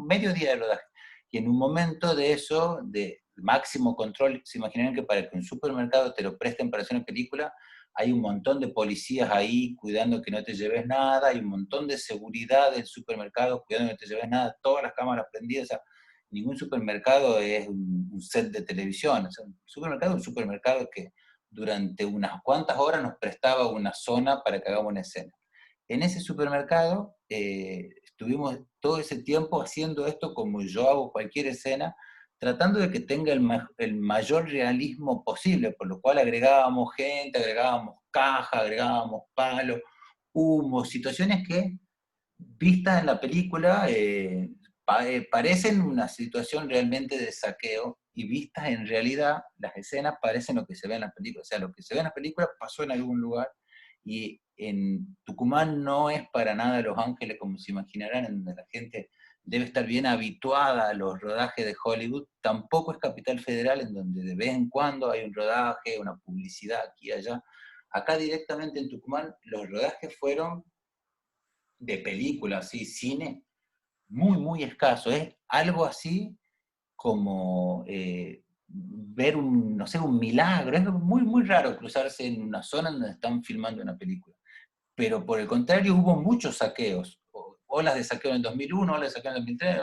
medio día de rodaje. Y en un momento de eso, de máximo control, se imaginan que para que un supermercado te lo presten para hacer una película, hay un montón de policías ahí cuidando que no te lleves nada, hay un montón de seguridad del supermercado cuidando que no te lleves nada, todas las cámaras prendidas. O sea, ningún supermercado es un set de televisión. O sea, un supermercado es un supermercado que durante unas cuantas horas nos prestaba una zona para que hagamos una escena. En ese supermercado estuvimos todo ese tiempo haciendo esto como yo hago cualquier escena, tratando de que tenga el mayor realismo posible, por lo cual agregábamos gente, agregábamos caja, agregábamos palos, humo, situaciones que, vistas en la película, parecen una situación realmente de saqueo, y vistas en realidad, las escenas parecen lo que se ve en la película. O sea, lo que se ve en la película pasó en algún lugar, y en Tucumán no es para nada Los Ángeles como se imaginarán, en donde la gente debe estar bien habituada a los rodajes de Hollywood. Tampoco es Capital Federal, en donde de vez en cuando hay un rodaje, una publicidad aquí y allá. Acá directamente en Tucumán los rodajes fueron de películas, ¿sí? Cine, muy, muy escaso. Es algo así como ver no sé, un milagro. Es muy, muy raro cruzarse en una zona donde están filmando una película. Pero por el contrario hubo muchos saqueos. Olas de saqueo en el 2001, olas de saqueo en el 2003,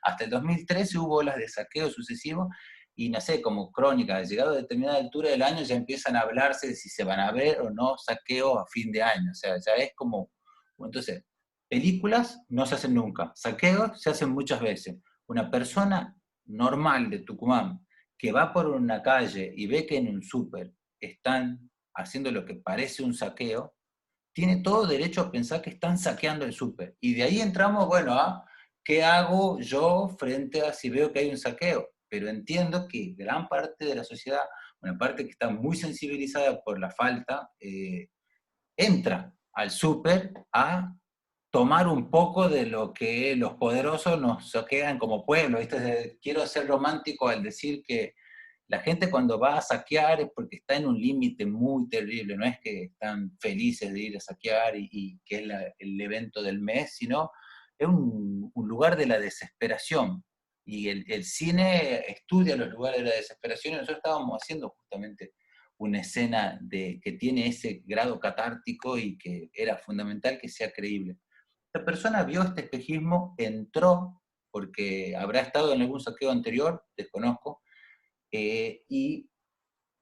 hasta el 2013 hubo olas de saqueo sucesivos, y no sé, como crónica, llegado a determinada altura del año ya empiezan a hablarse de si se van a ver o no saqueos a fin de año. O sea, ya es como... Entonces, películas no se hacen nunca, saqueos se hacen muchas veces. Una persona normal de Tucumán que va por una calle y ve que en un súper están haciendo lo que parece un saqueo, tiene todo derecho a pensar que están saqueando el súper. Y de ahí entramos, bueno, a qué hago yo frente a si veo que hay un saqueo. Pero entiendo que gran parte de la sociedad, una parte que está muy sensibilizada por la falta, entra al súper a tomar un poco de lo que los poderosos nos saquean como pueblo. ¿Viste? Quiero ser romántico al decir que la gente cuando va a saquear es porque está en un límite muy terrible, no es que están felices de ir a saquear y que es el evento del mes, sino es un lugar de la desesperación. Y el cine estudia los lugares de la desesperación, y nosotros estábamos haciendo justamente una escena que tiene ese grado catártico y que era fundamental que sea creíble. Esta persona vio este espejismo, entró, porque habrá estado en algún saqueo anterior, desconozco, y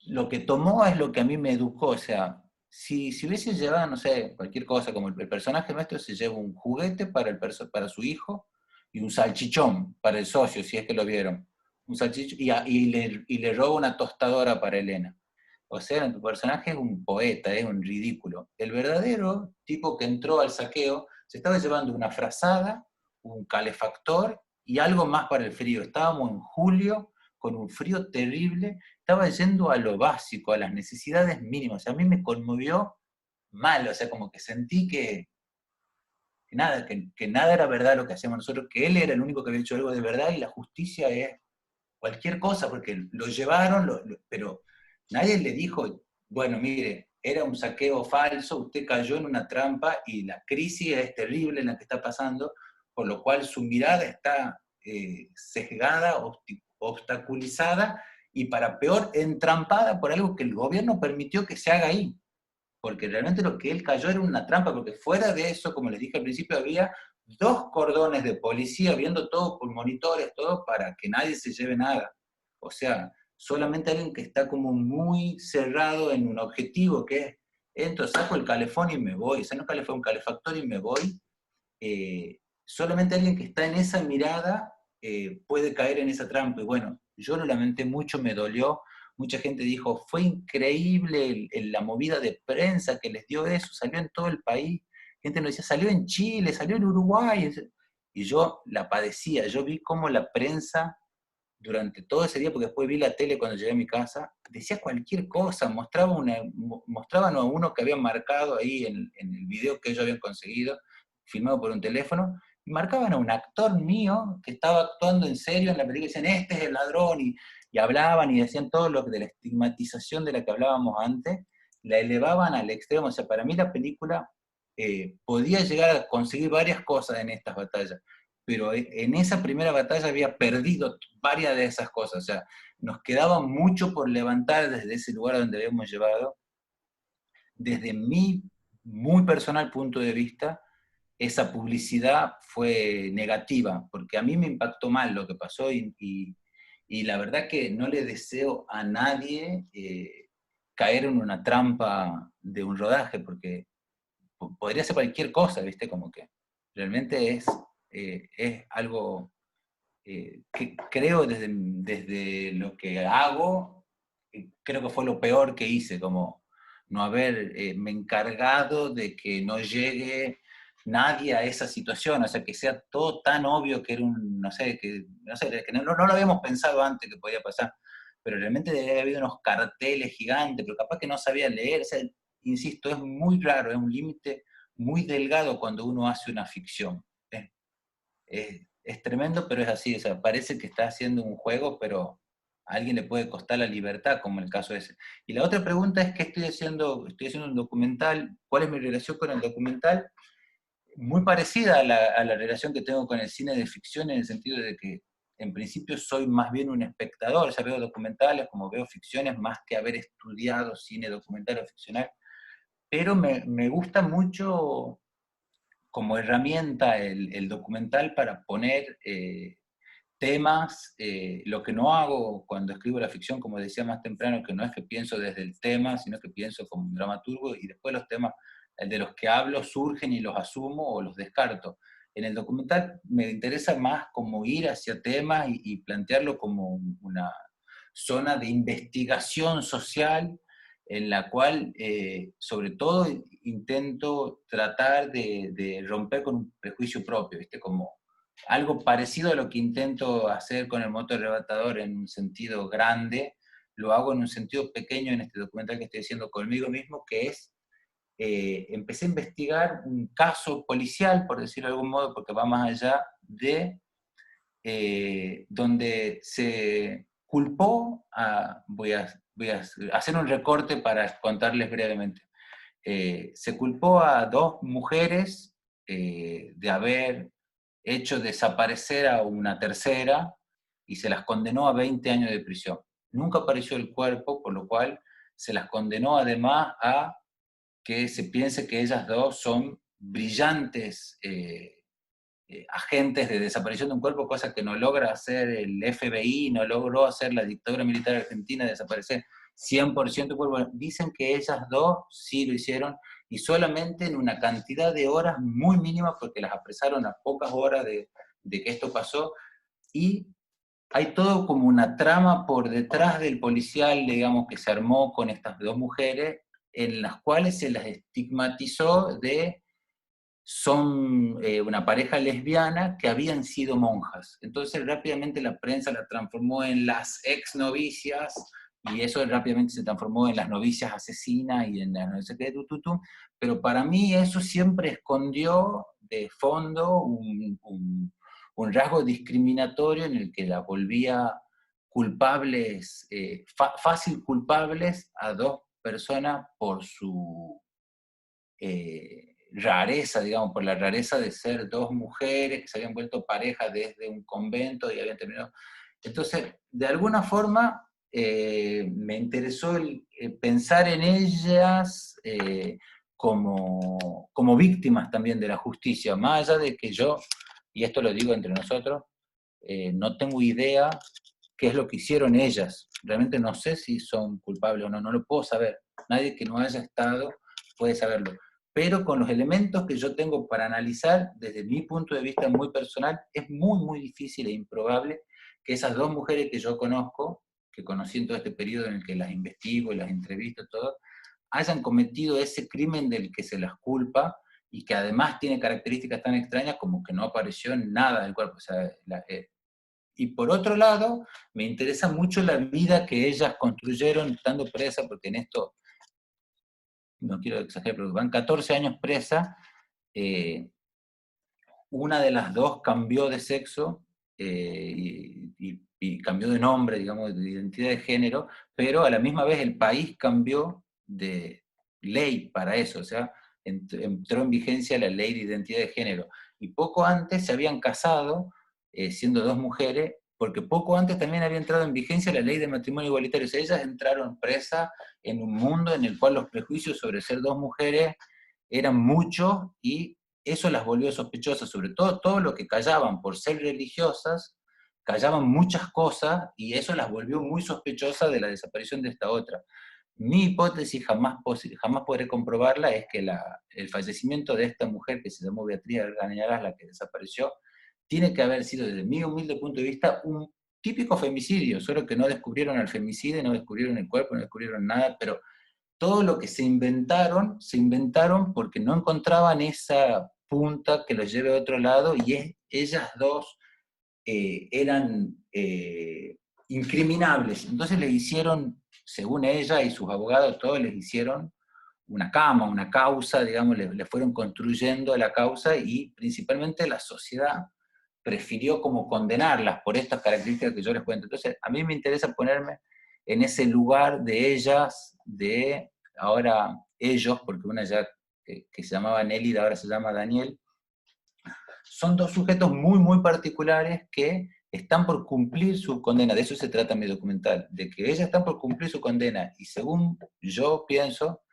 lo que tomó es lo que a mí me educó. O sea, si hubiese llevado, no sé, cualquier cosa, como el personaje nuestro se lleva un juguete para su hijo y un salchichón para el socio, si es que lo vieron, un salchichón, y le roba una tostadora para Elena. O sea, tu personaje es un poeta, es un ridículo. El verdadero tipo que entró al saqueo se estaba llevando una frazada, un calefactor y algo más para el frío. Estábamos en julio, con un frío terrible, estaba yendo a lo básico, a las necesidades mínimas. O sea, a mí me conmovió mal, o sea, como que sentí que nada era verdad lo que hacíamos nosotros, que él era el único que había hecho algo de verdad, y la justicia es cualquier cosa, porque lo llevaron, pero nadie le dijo, bueno, mire, era un saqueo falso, usted cayó en una trampa y la crisis es terrible en la que está pasando, por lo cual su mirada está sesgada, obstaculizada y, para peor, entrampada por algo que el gobierno permitió que se haga ahí. porque realmente lo que él cayó era una trampa, porque fuera de eso, como les dije al principio, había 2 cordones de policía viendo todo por monitores, todo para que nadie se lleve nada. O sea, solamente alguien que está como muy cerrado en un objetivo, que es, entro, saco el calefón y me voy, saco un calefactor y me voy. Solamente alguien que está en esa mirada puede caer en esa trampa. Y bueno, yo lo lamenté mucho, me dolió. Mucha gente dijo, fue increíble la movida de prensa que les dio eso, salió en todo el país. Gente nos decía, salió en Chile, salió en Uruguay. Y yo la padecía, yo vi cómo la prensa durante todo ese día, porque después vi la tele cuando llegué a mi casa, decía cualquier cosa, mostraban a uno que habían marcado ahí en el video que ellos habían conseguido, filmado por un teléfono, y marcaban a un actor mío que estaba actuando en serio en la película, y decían, este es el ladrón, y hablaban y decían todo lo de la estigmatización de la que hablábamos antes, la elevaban al extremo. O sea, para mí la película podía llegar a conseguir varias cosas en estas batallas, pero en esa primera batalla había perdido varias de esas cosas. O sea, nos quedaba mucho por levantar desde ese lugar donde habíamos llevado. Desde mi muy personal punto de vista, esa publicidad fue negativa, porque a mí me impactó mal lo que pasó, y la verdad que no le deseo a nadie caer en una trampa de un rodaje, porque podría ser cualquier cosa, ¿viste? Como que realmente es algo que creo desde lo que hago, creo que fue lo peor que hice, como no haber me encargado de que no llegue nadie a esa situación, o sea, que sea todo tan obvio que era no sé, que no lo habíamos pensado antes que podía pasar, pero realmente debe haber habido unos carteles gigantes, pero capaz que no sabía leer. O sea, insisto, es muy raro, es un límite muy delgado cuando uno hace una ficción. Es tremendo, pero es así. O sea, parece que está haciendo un juego, pero a alguien le puede costar la libertad, como el caso ese. Y la otra pregunta es, ¿qué estoy haciendo? Estoy haciendo un documental. ¿Cuál es mi relación con el documental? Muy parecida a la relación que tengo con el cine de ficción, en el sentido de que en principio soy más bien un espectador. O sea, veo documentales como veo ficciones, más que haber estudiado cine documental o ficcional. Pero me gusta mucho como herramienta el documental para poner temas, lo que no hago cuando escribo la ficción, como decía más temprano, que no es que pienso desde el tema, sino que pienso como un dramaturgo, y después los temas de los que hablo surgen y los asumo o los descarto. En el documental me interesa más como ir hacia temas y plantearlo como una zona de investigación social, en la cual, sobre todo, intento tratar de romper con un prejuicio propio, ¿viste? Como algo parecido a lo que intento hacer con el motor arrebatador en un sentido grande, lo hago en un sentido pequeño en este documental que estoy haciendo conmigo mismo, que es, empecé a investigar un caso policial, por decirlo de algún modo, porque va más allá de donde se culpó voy a hacer un recorte para contarles brevemente. Se culpó a 2 mujeres de haber hecho desaparecer a una tercera y se las condenó a 20 años de prisión. Nunca apareció el cuerpo, por lo cual se las condenó además a que se piense que ellas 2 son brillantes agentes de desaparición de un cuerpo, cosa que no logra hacer el FBI, no logró hacer la dictadura militar argentina, desaparecer 100% del cuerpo. Dicen que ellas 2 sí lo hicieron, y solamente en una cantidad de horas muy mínima, porque las apresaron a pocas horas de que esto pasó, y hay todo como una trama por detrás del policial, digamos, que se armó con estas 2 mujeres, en las cuales se las estigmatizó de son una pareja lesbiana que habían sido monjas. Entonces rápidamente la prensa la transformó en las ex novicias, y eso rápidamente se transformó en las novicias asesinas y en las no sé qué, pero para mí eso siempre escondió de fondo un rasgo discriminatorio en el que la volvía culpables, fácil culpables a 2 personas por su rareza, digamos, por la rareza de ser 2 mujeres que se habían vuelto pareja desde un convento y habían terminado. Entonces, de alguna forma, me interesó pensar en ellas como víctimas también de la justicia, más allá de que yo, y esto lo digo entre nosotros, no tengo idea qué es lo que hicieron ellas. Realmente no sé si son culpables o no, no lo puedo saber. Nadie que no haya estado puede saberlo. Pero con los elementos que yo tengo para analizar, desde mi punto de vista muy personal, es muy, muy difícil e improbable que esas dos mujeres que yo conozco, que conocí en todo este periodo en el que las investigo y las entrevisto, todo, hayan cometido ese crimen del que se las culpa, y que además tiene características tan extrañas como que no apareció nada del cuerpo. O sea, y por otro lado, me interesa mucho la vida que ellas construyeron estando presas, porque en esto, no quiero exagerar, pero van 14 años presas. Una de las dos cambió de sexo y cambió de nombre, digamos, de identidad de género, pero a la misma vez el país cambió de ley para eso, o sea, entró en vigencia la ley de identidad de género. Y poco antes se habían casado, siendo dos mujeres, porque poco antes también había entrado en vigencia la ley de matrimonio igualitario. O sea, ellas entraron presas en un mundo en el cual los prejuicios sobre ser dos mujeres eran muchos, y eso las volvió sospechosas, sobre todo lo que callaban por ser religiosas, callaban muchas cosas, y eso las volvió muy sospechosas de la desaparición de esta otra. Mi hipótesis, jamás podré comprobarla, es que el fallecimiento de esta mujer, que se llamó Beatriz Argañarás, la que desapareció, tiene que haber sido, desde mi humilde punto de vista, un típico femicidio, solo que no descubrieron al femicida, no descubrieron el cuerpo, no descubrieron nada, pero todo lo que se inventaron porque no encontraban esa punta que los lleve a otro lado, y ellas dos eran incriminables. Entonces le hicieron, según ella y sus abogados, todos les hicieron una cama, una causa, digamos, le fueron construyendo la causa, y principalmente la sociedad prefirió como condenarlas por estas características que yo les cuento. Entonces, a mí me interesa ponerme en ese lugar de ellas, de ahora ellos, porque una ya que se llamaba Nélida, ahora se llama Daniel. Son dos sujetos muy, muy particulares que están por cumplir su condena. De eso se trata mi documental, de que ellas están por cumplir su condena, y según yo pienso,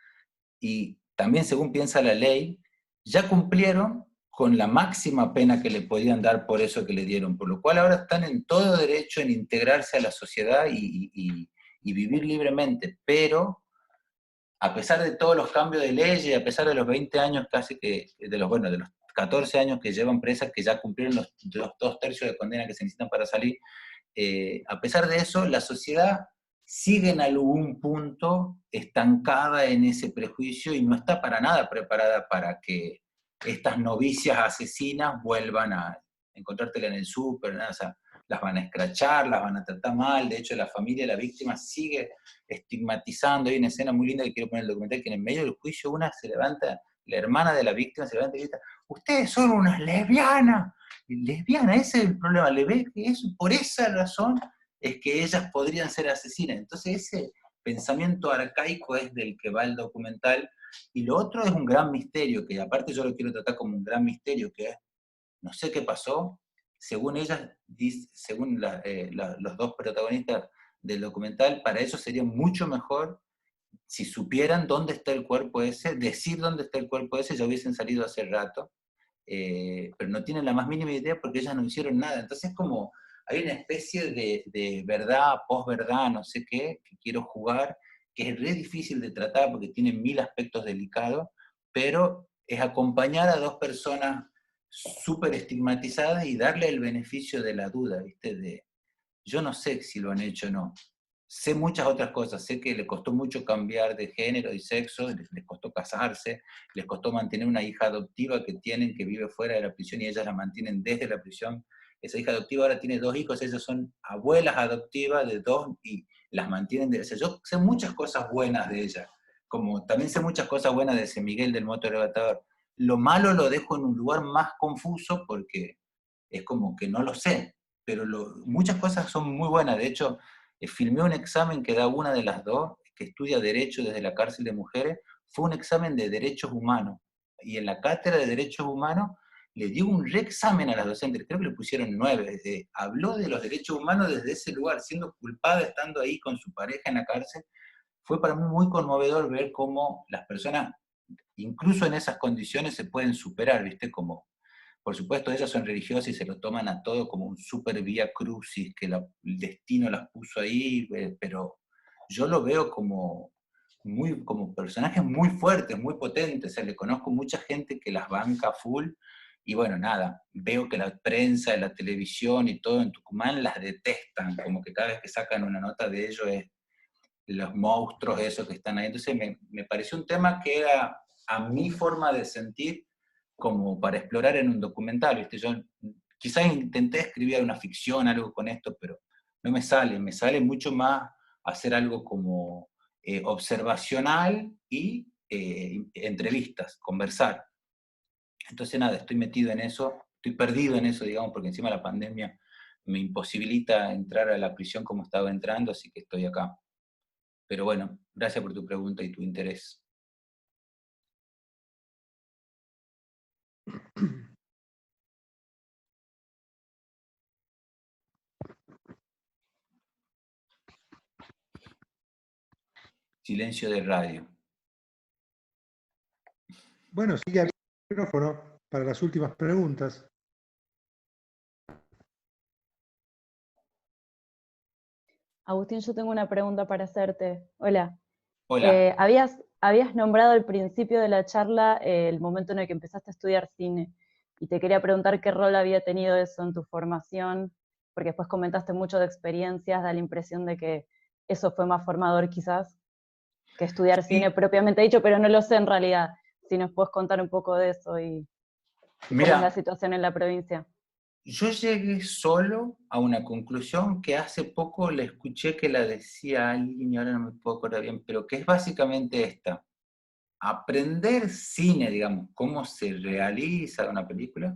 y también según piensa la ley, ya cumplieron con la máxima pena que le podían dar por eso que le dieron, por lo cual ahora están en todo derecho en integrarse a la sociedad y vivir libremente, pero a pesar de todos los cambios de ley, y a pesar de los 20 años casi de los 14 años que llevan presas, que ya cumplieron los 2/3 de condena que se necesitan para salir, a pesar de eso, la sociedad sigue en algún punto estancada en ese prejuicio, y no está para nada preparada para que estas novicias asesinas vuelvan a encontrártela en el súper, o sea, las van a escrachar, las van a tratar mal. De hecho, la familia de la víctima sigue estigmatizando. Hay una escena muy linda que quiero poner en el documental, que en el medio del juicio una se levanta, la hermana de la víctima se levanta y grita: "Ustedes son unas lesbianas". Lesbiana, ese es el problema, le ve que eso, por esa razón es que ellas podrían ser asesinas. Entonces ese pensamiento arcaico es del que va el documental, y lo otro es un gran misterio, que aparte yo lo quiero tratar como un gran misterio, que es, no sé qué pasó, según ellas, según los dos protagonistas del documental, para ellos sería mucho mejor si supieran dónde está el cuerpo ese, decir dónde está el cuerpo ese, ya hubiesen salido hace rato. Pero no tienen la más mínima idea porque ellas no hicieron nada. Entonces es como, hay una especie de verdad, posverdad, no sé qué, que quiero jugar, que es re difícil de tratar porque tiene 1000 aspectos delicados, pero es acompañar a dos personas súper estigmatizadas y darle el beneficio de la duda, ¿viste? Yo no sé si lo han hecho o no. Sé muchas otras cosas, sé que les costó mucho cambiar de género y sexo, les costó casarse, les costó mantener una hija adoptiva que tienen, que vive fuera de la prisión, y ellas la mantienen desde la prisión. Esa hija adoptiva ahora tiene 2 hijos, ellas son abuelas adoptivas de 2 y las mantienen. O sea, yo sé muchas cosas buenas de ellas, como también sé muchas cosas buenas de ese Miguel del motorrebatador. Lo malo lo dejo en un lugar más confuso porque es como que no lo sé, pero muchas cosas son muy buenas. De hecho, filmé un examen que da una de las dos, que estudia Derecho desde la cárcel de mujeres. Fue un examen de derechos humanos, y en la cátedra de derechos humanos le dio un reexamen a las docentes, creo que le pusieron 9, habló de los derechos humanos desde ese lugar, siendo culpada, estando ahí con su pareja en la cárcel. Fue para mí muy conmovedor ver cómo las personas, incluso en esas condiciones, se pueden superar, ¿viste? Como, por supuesto, ellas son religiosas y se lo toman a todo como un super vía crucis, que el destino las puso ahí, pero yo lo veo como personajes muy fuertes, muy potentes. O sea, le conozco mucha gente que las banca full, y bueno, nada, veo que la prensa, la televisión y todo en Tucumán las detestan, como que cada vez que sacan una nota de ellos es los monstruos esos que están ahí. Entonces me pareció un tema que era, a mi forma de sentir, como para explorar en un documental, ¿viste? Yo quizás intenté escribir una ficción, algo con esto, pero no me sale mucho más hacer algo como observacional y entrevistas, conversar. Entonces nada, estoy metido en eso, estoy perdido en eso, digamos, porque encima la pandemia me imposibilita entrar a la prisión como estaba entrando, así que estoy acá. Pero bueno, gracias por tu pregunta y tu interés. Silencio de radio. Bueno, sigue abierto el micrófono para las últimas preguntas. Agustín, yo tengo una pregunta para hacerte. Hola. Hola. Habías nombrado al principio de la charla el momento en el que empezaste a estudiar cine, y te quería preguntar qué rol había tenido eso en tu formación, porque después comentaste mucho de experiencias, da la impresión de que eso fue más formador quizás que estudiar cine propiamente dicho, pero no lo sé en realidad. Si nos puedes contar un poco de eso y cómo es la situación en la provincia. Yo llegué solo a una conclusión que hace poco le escuché que la decía alguien, y ahora no me puedo acordar bien, pero que es básicamente esta. Aprender cine, digamos, cómo se realiza una película,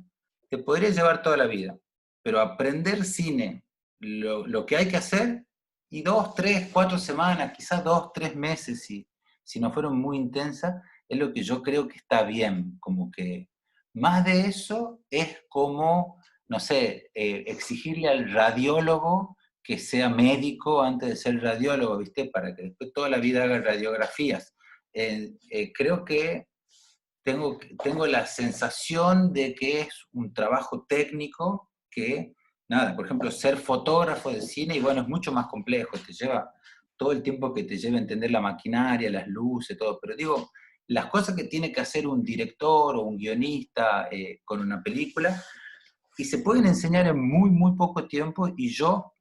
te podría llevar toda la vida, pero aprender cine, lo que hay que hacer, y 2, 3, 4 semanas, quizás 2, 3 meses, si no fueron muy intensas, es lo que yo creo que está bien, como que más de eso es como, no sé, exigirle al radiólogo que sea médico antes de ser radiólogo, ¿viste? Para que después toda la vida haga radiografías. Creo que tengo la sensación de que es un trabajo técnico que, nada, por ejemplo, ser fotógrafo de cine, y bueno, es mucho más complejo, te lleva todo el tiempo que te lleva a entender la maquinaria, las luces, todo, pero digo, las cosas que tiene que hacer un director o un guionista con una película, y se pueden enseñar en muy, muy poco tiempo, y yo,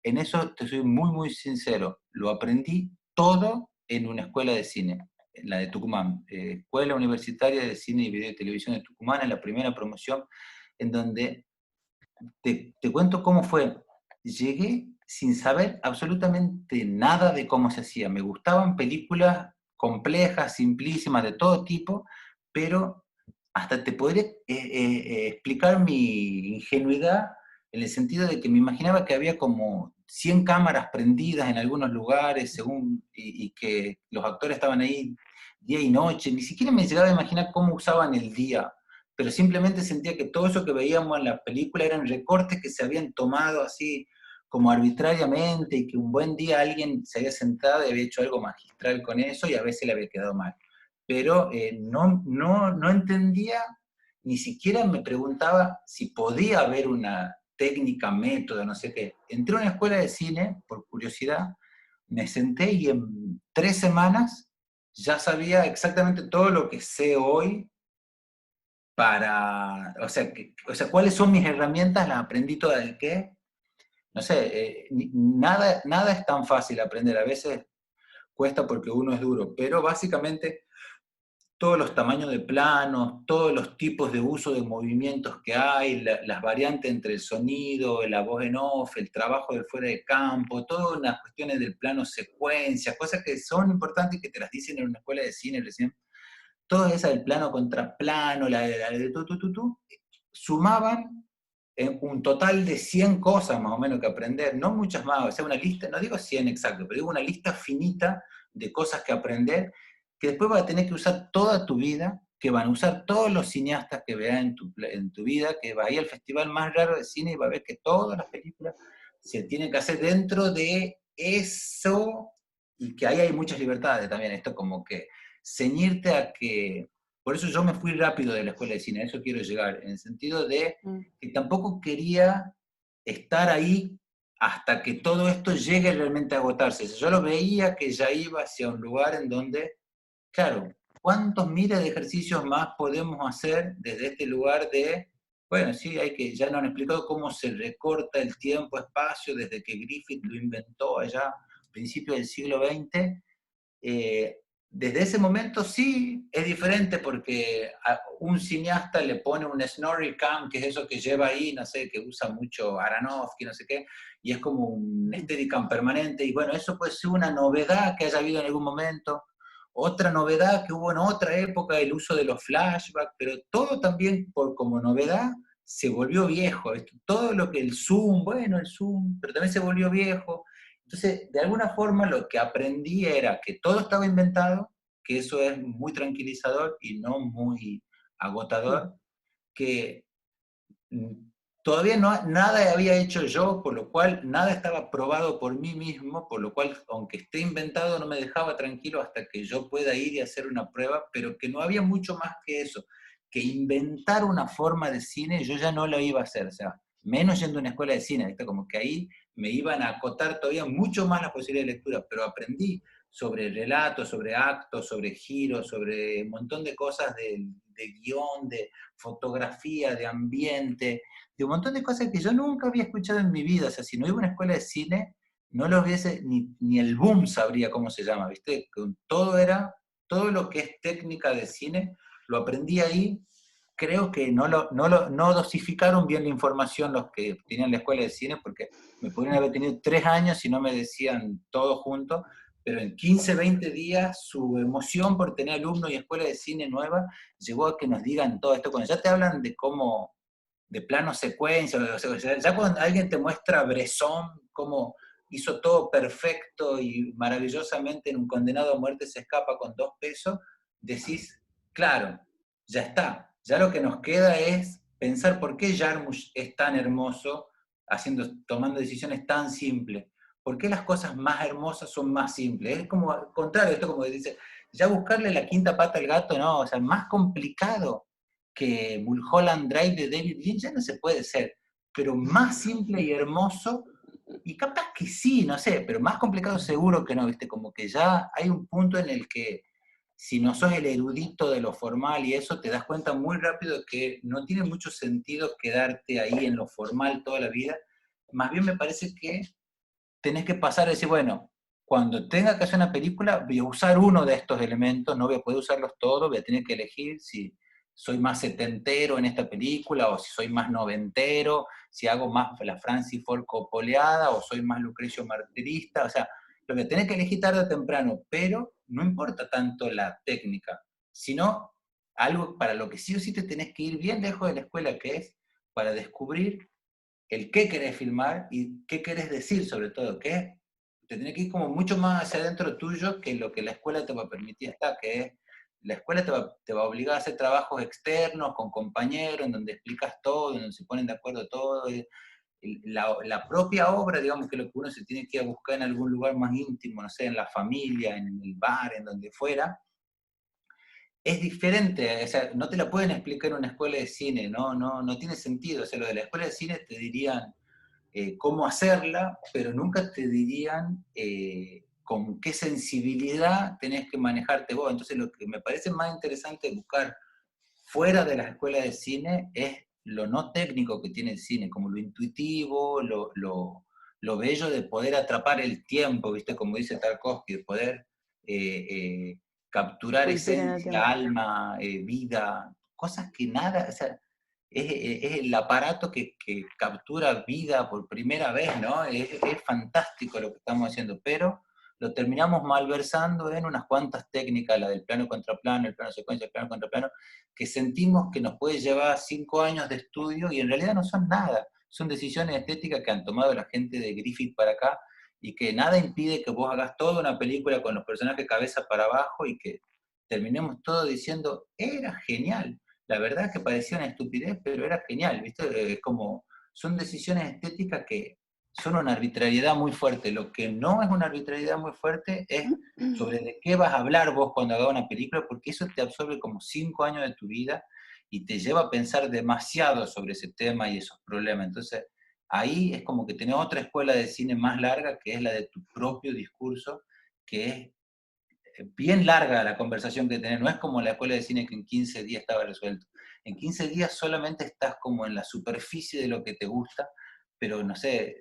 en eso te soy muy, muy sincero, lo aprendí todo en una escuela de cine, la de Tucumán, Escuela Universitaria de Cine y Video y Televisión de Tucumán, en la primera promoción, en donde te cuento cómo fue. Llegué sin saber absolutamente nada de cómo se hacía. Me gustaban películas complejas, simplísimas, de todo tipo, pero hasta te podría explicar mi ingenuidad en el sentido de que me imaginaba que había como 100 cámaras prendidas en algunos lugares y que los actores estaban ahí día y noche. Ni siquiera me llegaba a imaginar cómo usaban el día, pero simplemente sentía que todo eso que veíamos en la película eran recortes que se habían tomado así como arbitrariamente, y que un buen día alguien se había sentado y había hecho algo magistral con eso, y a veces le había quedado mal. Pero no entendía, ni siquiera me preguntaba si podía haber una técnica, método, no sé qué. Entré a una escuela de cine, por curiosidad, me senté y en 3 semanas ya sabía exactamente todo lo que sé hoy o sea, cuáles son mis herramientas, las aprendí todas. ¿De qué? No sé, nada es tan fácil aprender, a veces cuesta porque uno es duro, pero básicamente todos los tamaños de planos, todos los tipos de uso de movimientos que hay, las variantes entre el sonido, la voz en off, el trabajo de fuera de campo, todas las cuestiones del plano secuencia, cosas que son importantes y que te las dicen en una escuela de cine recién. Todas esas del plano contra plano, la de tú, sumaban un total de 100 cosas más o menos que aprender, no muchas más, o sea, una lista, no digo 100 exacto, pero digo una lista finita de cosas que aprender, que después vas a tener que usar toda tu vida que van a usar todos los cineastas que veas en tu vida, que va a ir al festival más raro de cine y va a ver que todas las películas se tienen que hacer dentro de eso, y que ahí hay muchas libertades también, esto como que ceñirte a que... Por eso yo me fui rápido de la escuela de cine, a eso quiero llegar, en el sentido de que tampoco quería estar ahí hasta que todo esto llegue realmente a agotarse. Yo lo veía que ya iba hacia un lugar en donde, claro, ¿cuántos miles de ejercicios más podemos hacer desde este lugar de, bueno, sí, ya nos han explicado cómo se recorta el tiempo-espacio desde que Griffith lo inventó allá a principios del siglo XX? Desde ese momento sí es diferente, porque a un cineasta le pone un snorri cam, que es eso que lleva ahí, no sé, que usa mucho Aronofsky, no sé qué, y es como un Steadicam permanente, y bueno, eso puede ser una novedad que haya habido en algún momento, otra novedad que hubo en otra época, el uso de los flashbacks, pero todo también como novedad se volvió viejo. Todo lo que el zoom, bueno, el zoom, pero también se volvió viejo. Entonces, de alguna forma lo que aprendí era que todo estaba inventado, que eso es muy tranquilizador y no muy agotador, que todavía nada había hecho yo, por lo cual nada estaba probado por mí mismo, por lo cual, aunque esté inventado, no me dejaba tranquilo hasta que yo pueda ir y hacer una prueba, pero que no había mucho más que eso, que inventar una forma de cine yo ya no lo iba a hacer, o sea, menos yendo a una escuela de cine, ¿viste? Como que ahí me iban a acotar todavía mucho más la posibilidad de lectura, pero aprendí sobre relatos, sobre actos, sobre giros, sobre un montón de cosas de guión, de fotografía, de ambiente, de un montón de cosas que yo nunca había escuchado en mi vida. O sea, si no iba a una escuela de cine, no lo hubiese, ni el boom sabría cómo se llama, ¿viste? Todo lo que es técnica de cine, lo aprendí ahí. Creo que no dosificaron bien la información los que tenían la escuela de cine, porque me podrían haber tenido 3 años si no me decían todo junto, pero en 15, 20 días su emoción por tener alumnos y escuela de cine nueva llegó a que nos digan todo esto. Cuando ya te hablan de cómo, de plano secuencia, o sea, ya cuando alguien te muestra Bresson, cómo hizo todo perfecto y maravillosamente en Un condenado a muerte se escapa con 2 pesos, decís, claro, ya está. Ya lo que nos queda es pensar por qué Jarmusch es tan hermoso, tomando decisiones tan simples. ¿Por qué las cosas más hermosas son más simples? Es como al contrario, esto como dice, ya buscarle la quinta pata al gato, no, o sea, más complicado que Mulholland Drive de David Lynch ya no se puede ser, pero más simple y hermoso, y capaz que sí, no sé, pero más complicado seguro que no, ¿viste? Como que ya hay un punto en el que si no sos el erudito de lo formal y eso, te das cuenta muy rápido que no tiene mucho sentido quedarte ahí en lo formal toda la vida. Más bien me parece que tenés que pasar a decir, bueno, cuando tenga que hacer una película, voy a usar uno de estos elementos, no voy a poder usarlos todos, voy a tener que elegir si soy más setentero en esta película, o si soy más noventero, si hago más la Francis Ford Coppoleada, o soy más Lucrecio Martirista, o sea, lo que tenés que elegir tarde o temprano, pero no importa tanto la técnica, sino algo para lo que sí o sí te tenés que ir bien lejos de la escuela, que es para descubrir el qué querés filmar y qué querés decir sobre todo, que te tenés que ir como mucho más hacia adentro tuyo que lo que la escuela te va a permitir estar, que es, la escuela te va a obligar a hacer trabajos externos con compañeros, en donde explicas todo, en donde se ponen de acuerdo todos. La propia obra, digamos, que es lo que uno se tiene que ir a buscar en algún lugar más íntimo, no sé, en la familia, en el bar, en donde fuera, es diferente, o sea, no te la pueden explicar en una escuela de cine, no tiene sentido. O sea, lo de la escuela de cine te dirían cómo hacerla, pero nunca te dirían con qué sensibilidad tenés que manejarte vos. Entonces lo que me parece más interesante buscar fuera de las escuelas de cine es lo no técnico que tiene el cine, como lo intuitivo, lo bello de poder atrapar el tiempo, ¿viste? Como dice Tarkovsky, de poder capturar esencia, alma, vida, cosas que nada, o sea, es el aparato que captura vida por primera vez, ¿no? Es fantástico lo que estamos haciendo, pero lo terminamos malversando en unas cuantas técnicas, la del plano contra plano, el plano secuencia, el plano contra plano, que sentimos que nos puede llevar 5 años de estudio y en realidad no son nada, son decisiones estéticas que han tomado la gente de Griffith para acá y que nada impide que vos hagas toda una película con los personajes cabeza para abajo y que terminemos todos diciendo, era genial. La verdad es que parecía una estupidez, pero era genial, ¿viste? Como, son decisiones estéticas que son una arbitrariedad muy fuerte. Lo que no es una arbitrariedad muy fuerte es sobre de qué vas a hablar vos cuando hagas una película, porque eso te absorbe como 5 años de tu vida y te lleva a pensar demasiado sobre ese tema y esos problemas. Entonces, ahí es como que tenés otra escuela de cine más larga, que es la de tu propio discurso, que es bien larga la conversación que tenés, no es como la escuela de cine que en 15 días estaba resuelto. En 15 días solamente estás como en la superficie de lo que te gusta, pero no sé,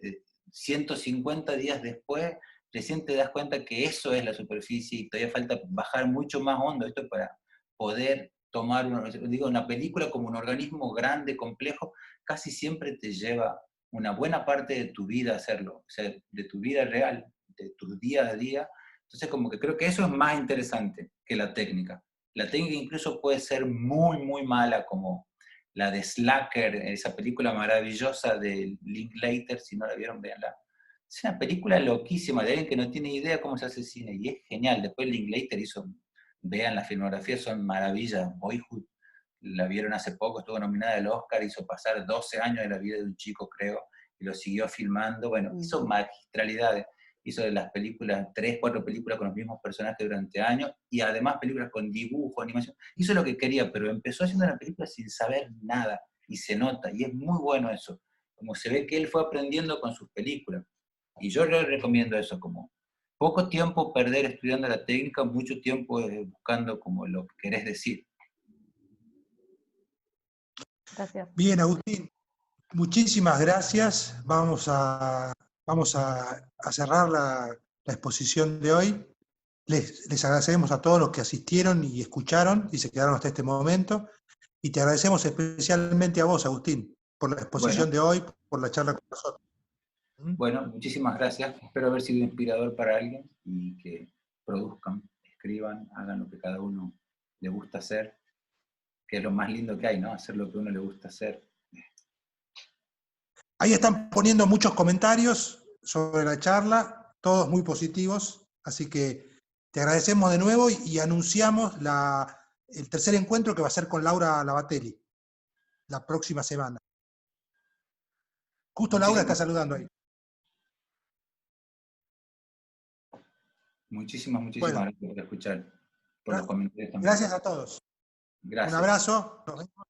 150 días después, recién te das cuenta que eso es la superficie y todavía falta bajar mucho más hondo esto para poder tomar, una película como un organismo grande, complejo, casi siempre te lleva una buena parte de tu vida a hacerlo, o sea, de tu vida real, de tu día a día. Entonces, como que creo que eso es más interesante que la técnica. La técnica incluso puede ser muy, muy mala, como la de Slacker, esa película maravillosa de Linklater, si no la vieron, véanla. Es una película loquísima de alguien que no tiene idea cómo se hace cine, y es genial. Después Linklater hizo, vean la filmografía, son maravillas. Boyhood, la vieron hace poco, estuvo nominada al Oscar, hizo pasar 12 años de la vida de un chico, creo, y lo siguió filmando. Bueno, hizo magistralidades. Hizo de las películas, 3, 4 películas con los mismos personajes durante años, y además películas con dibujo, animación. Hizo lo que quería, pero empezó haciendo una película sin saber nada, y se nota, y es muy bueno eso. Como se ve que él fue aprendiendo con sus películas. Y yo le recomiendo eso, como poco tiempo perder estudiando la técnica, mucho tiempo buscando como lo que querés decir. Gracias. Bien, Agustín, muchísimas gracias. Vamos a cerrar la exposición de hoy. Les agradecemos a todos los que asistieron y escucharon y se quedaron hasta este momento. Y te agradecemos especialmente a vos, Agustín, por la exposición de hoy, por la charla con nosotros. Bueno, muchísimas gracias. Espero haber sido inspirador para alguien y que produzcan, escriban, hagan lo que cada uno le gusta hacer, que es lo más lindo que hay, ¿no? Hacer lo que a uno le gusta hacer. Ahí están poniendo muchos comentarios sobre la charla, todos muy positivos, así que te agradecemos de nuevo y anunciamos el tercer encuentro que va a ser con Laura Lavatelli la próxima semana. Justo Laura está saludando ahí. Muchísimas Bueno, gracias por escuchar, por los comentarios también. Gracias a todos. Gracias. Un abrazo. Nos vemos.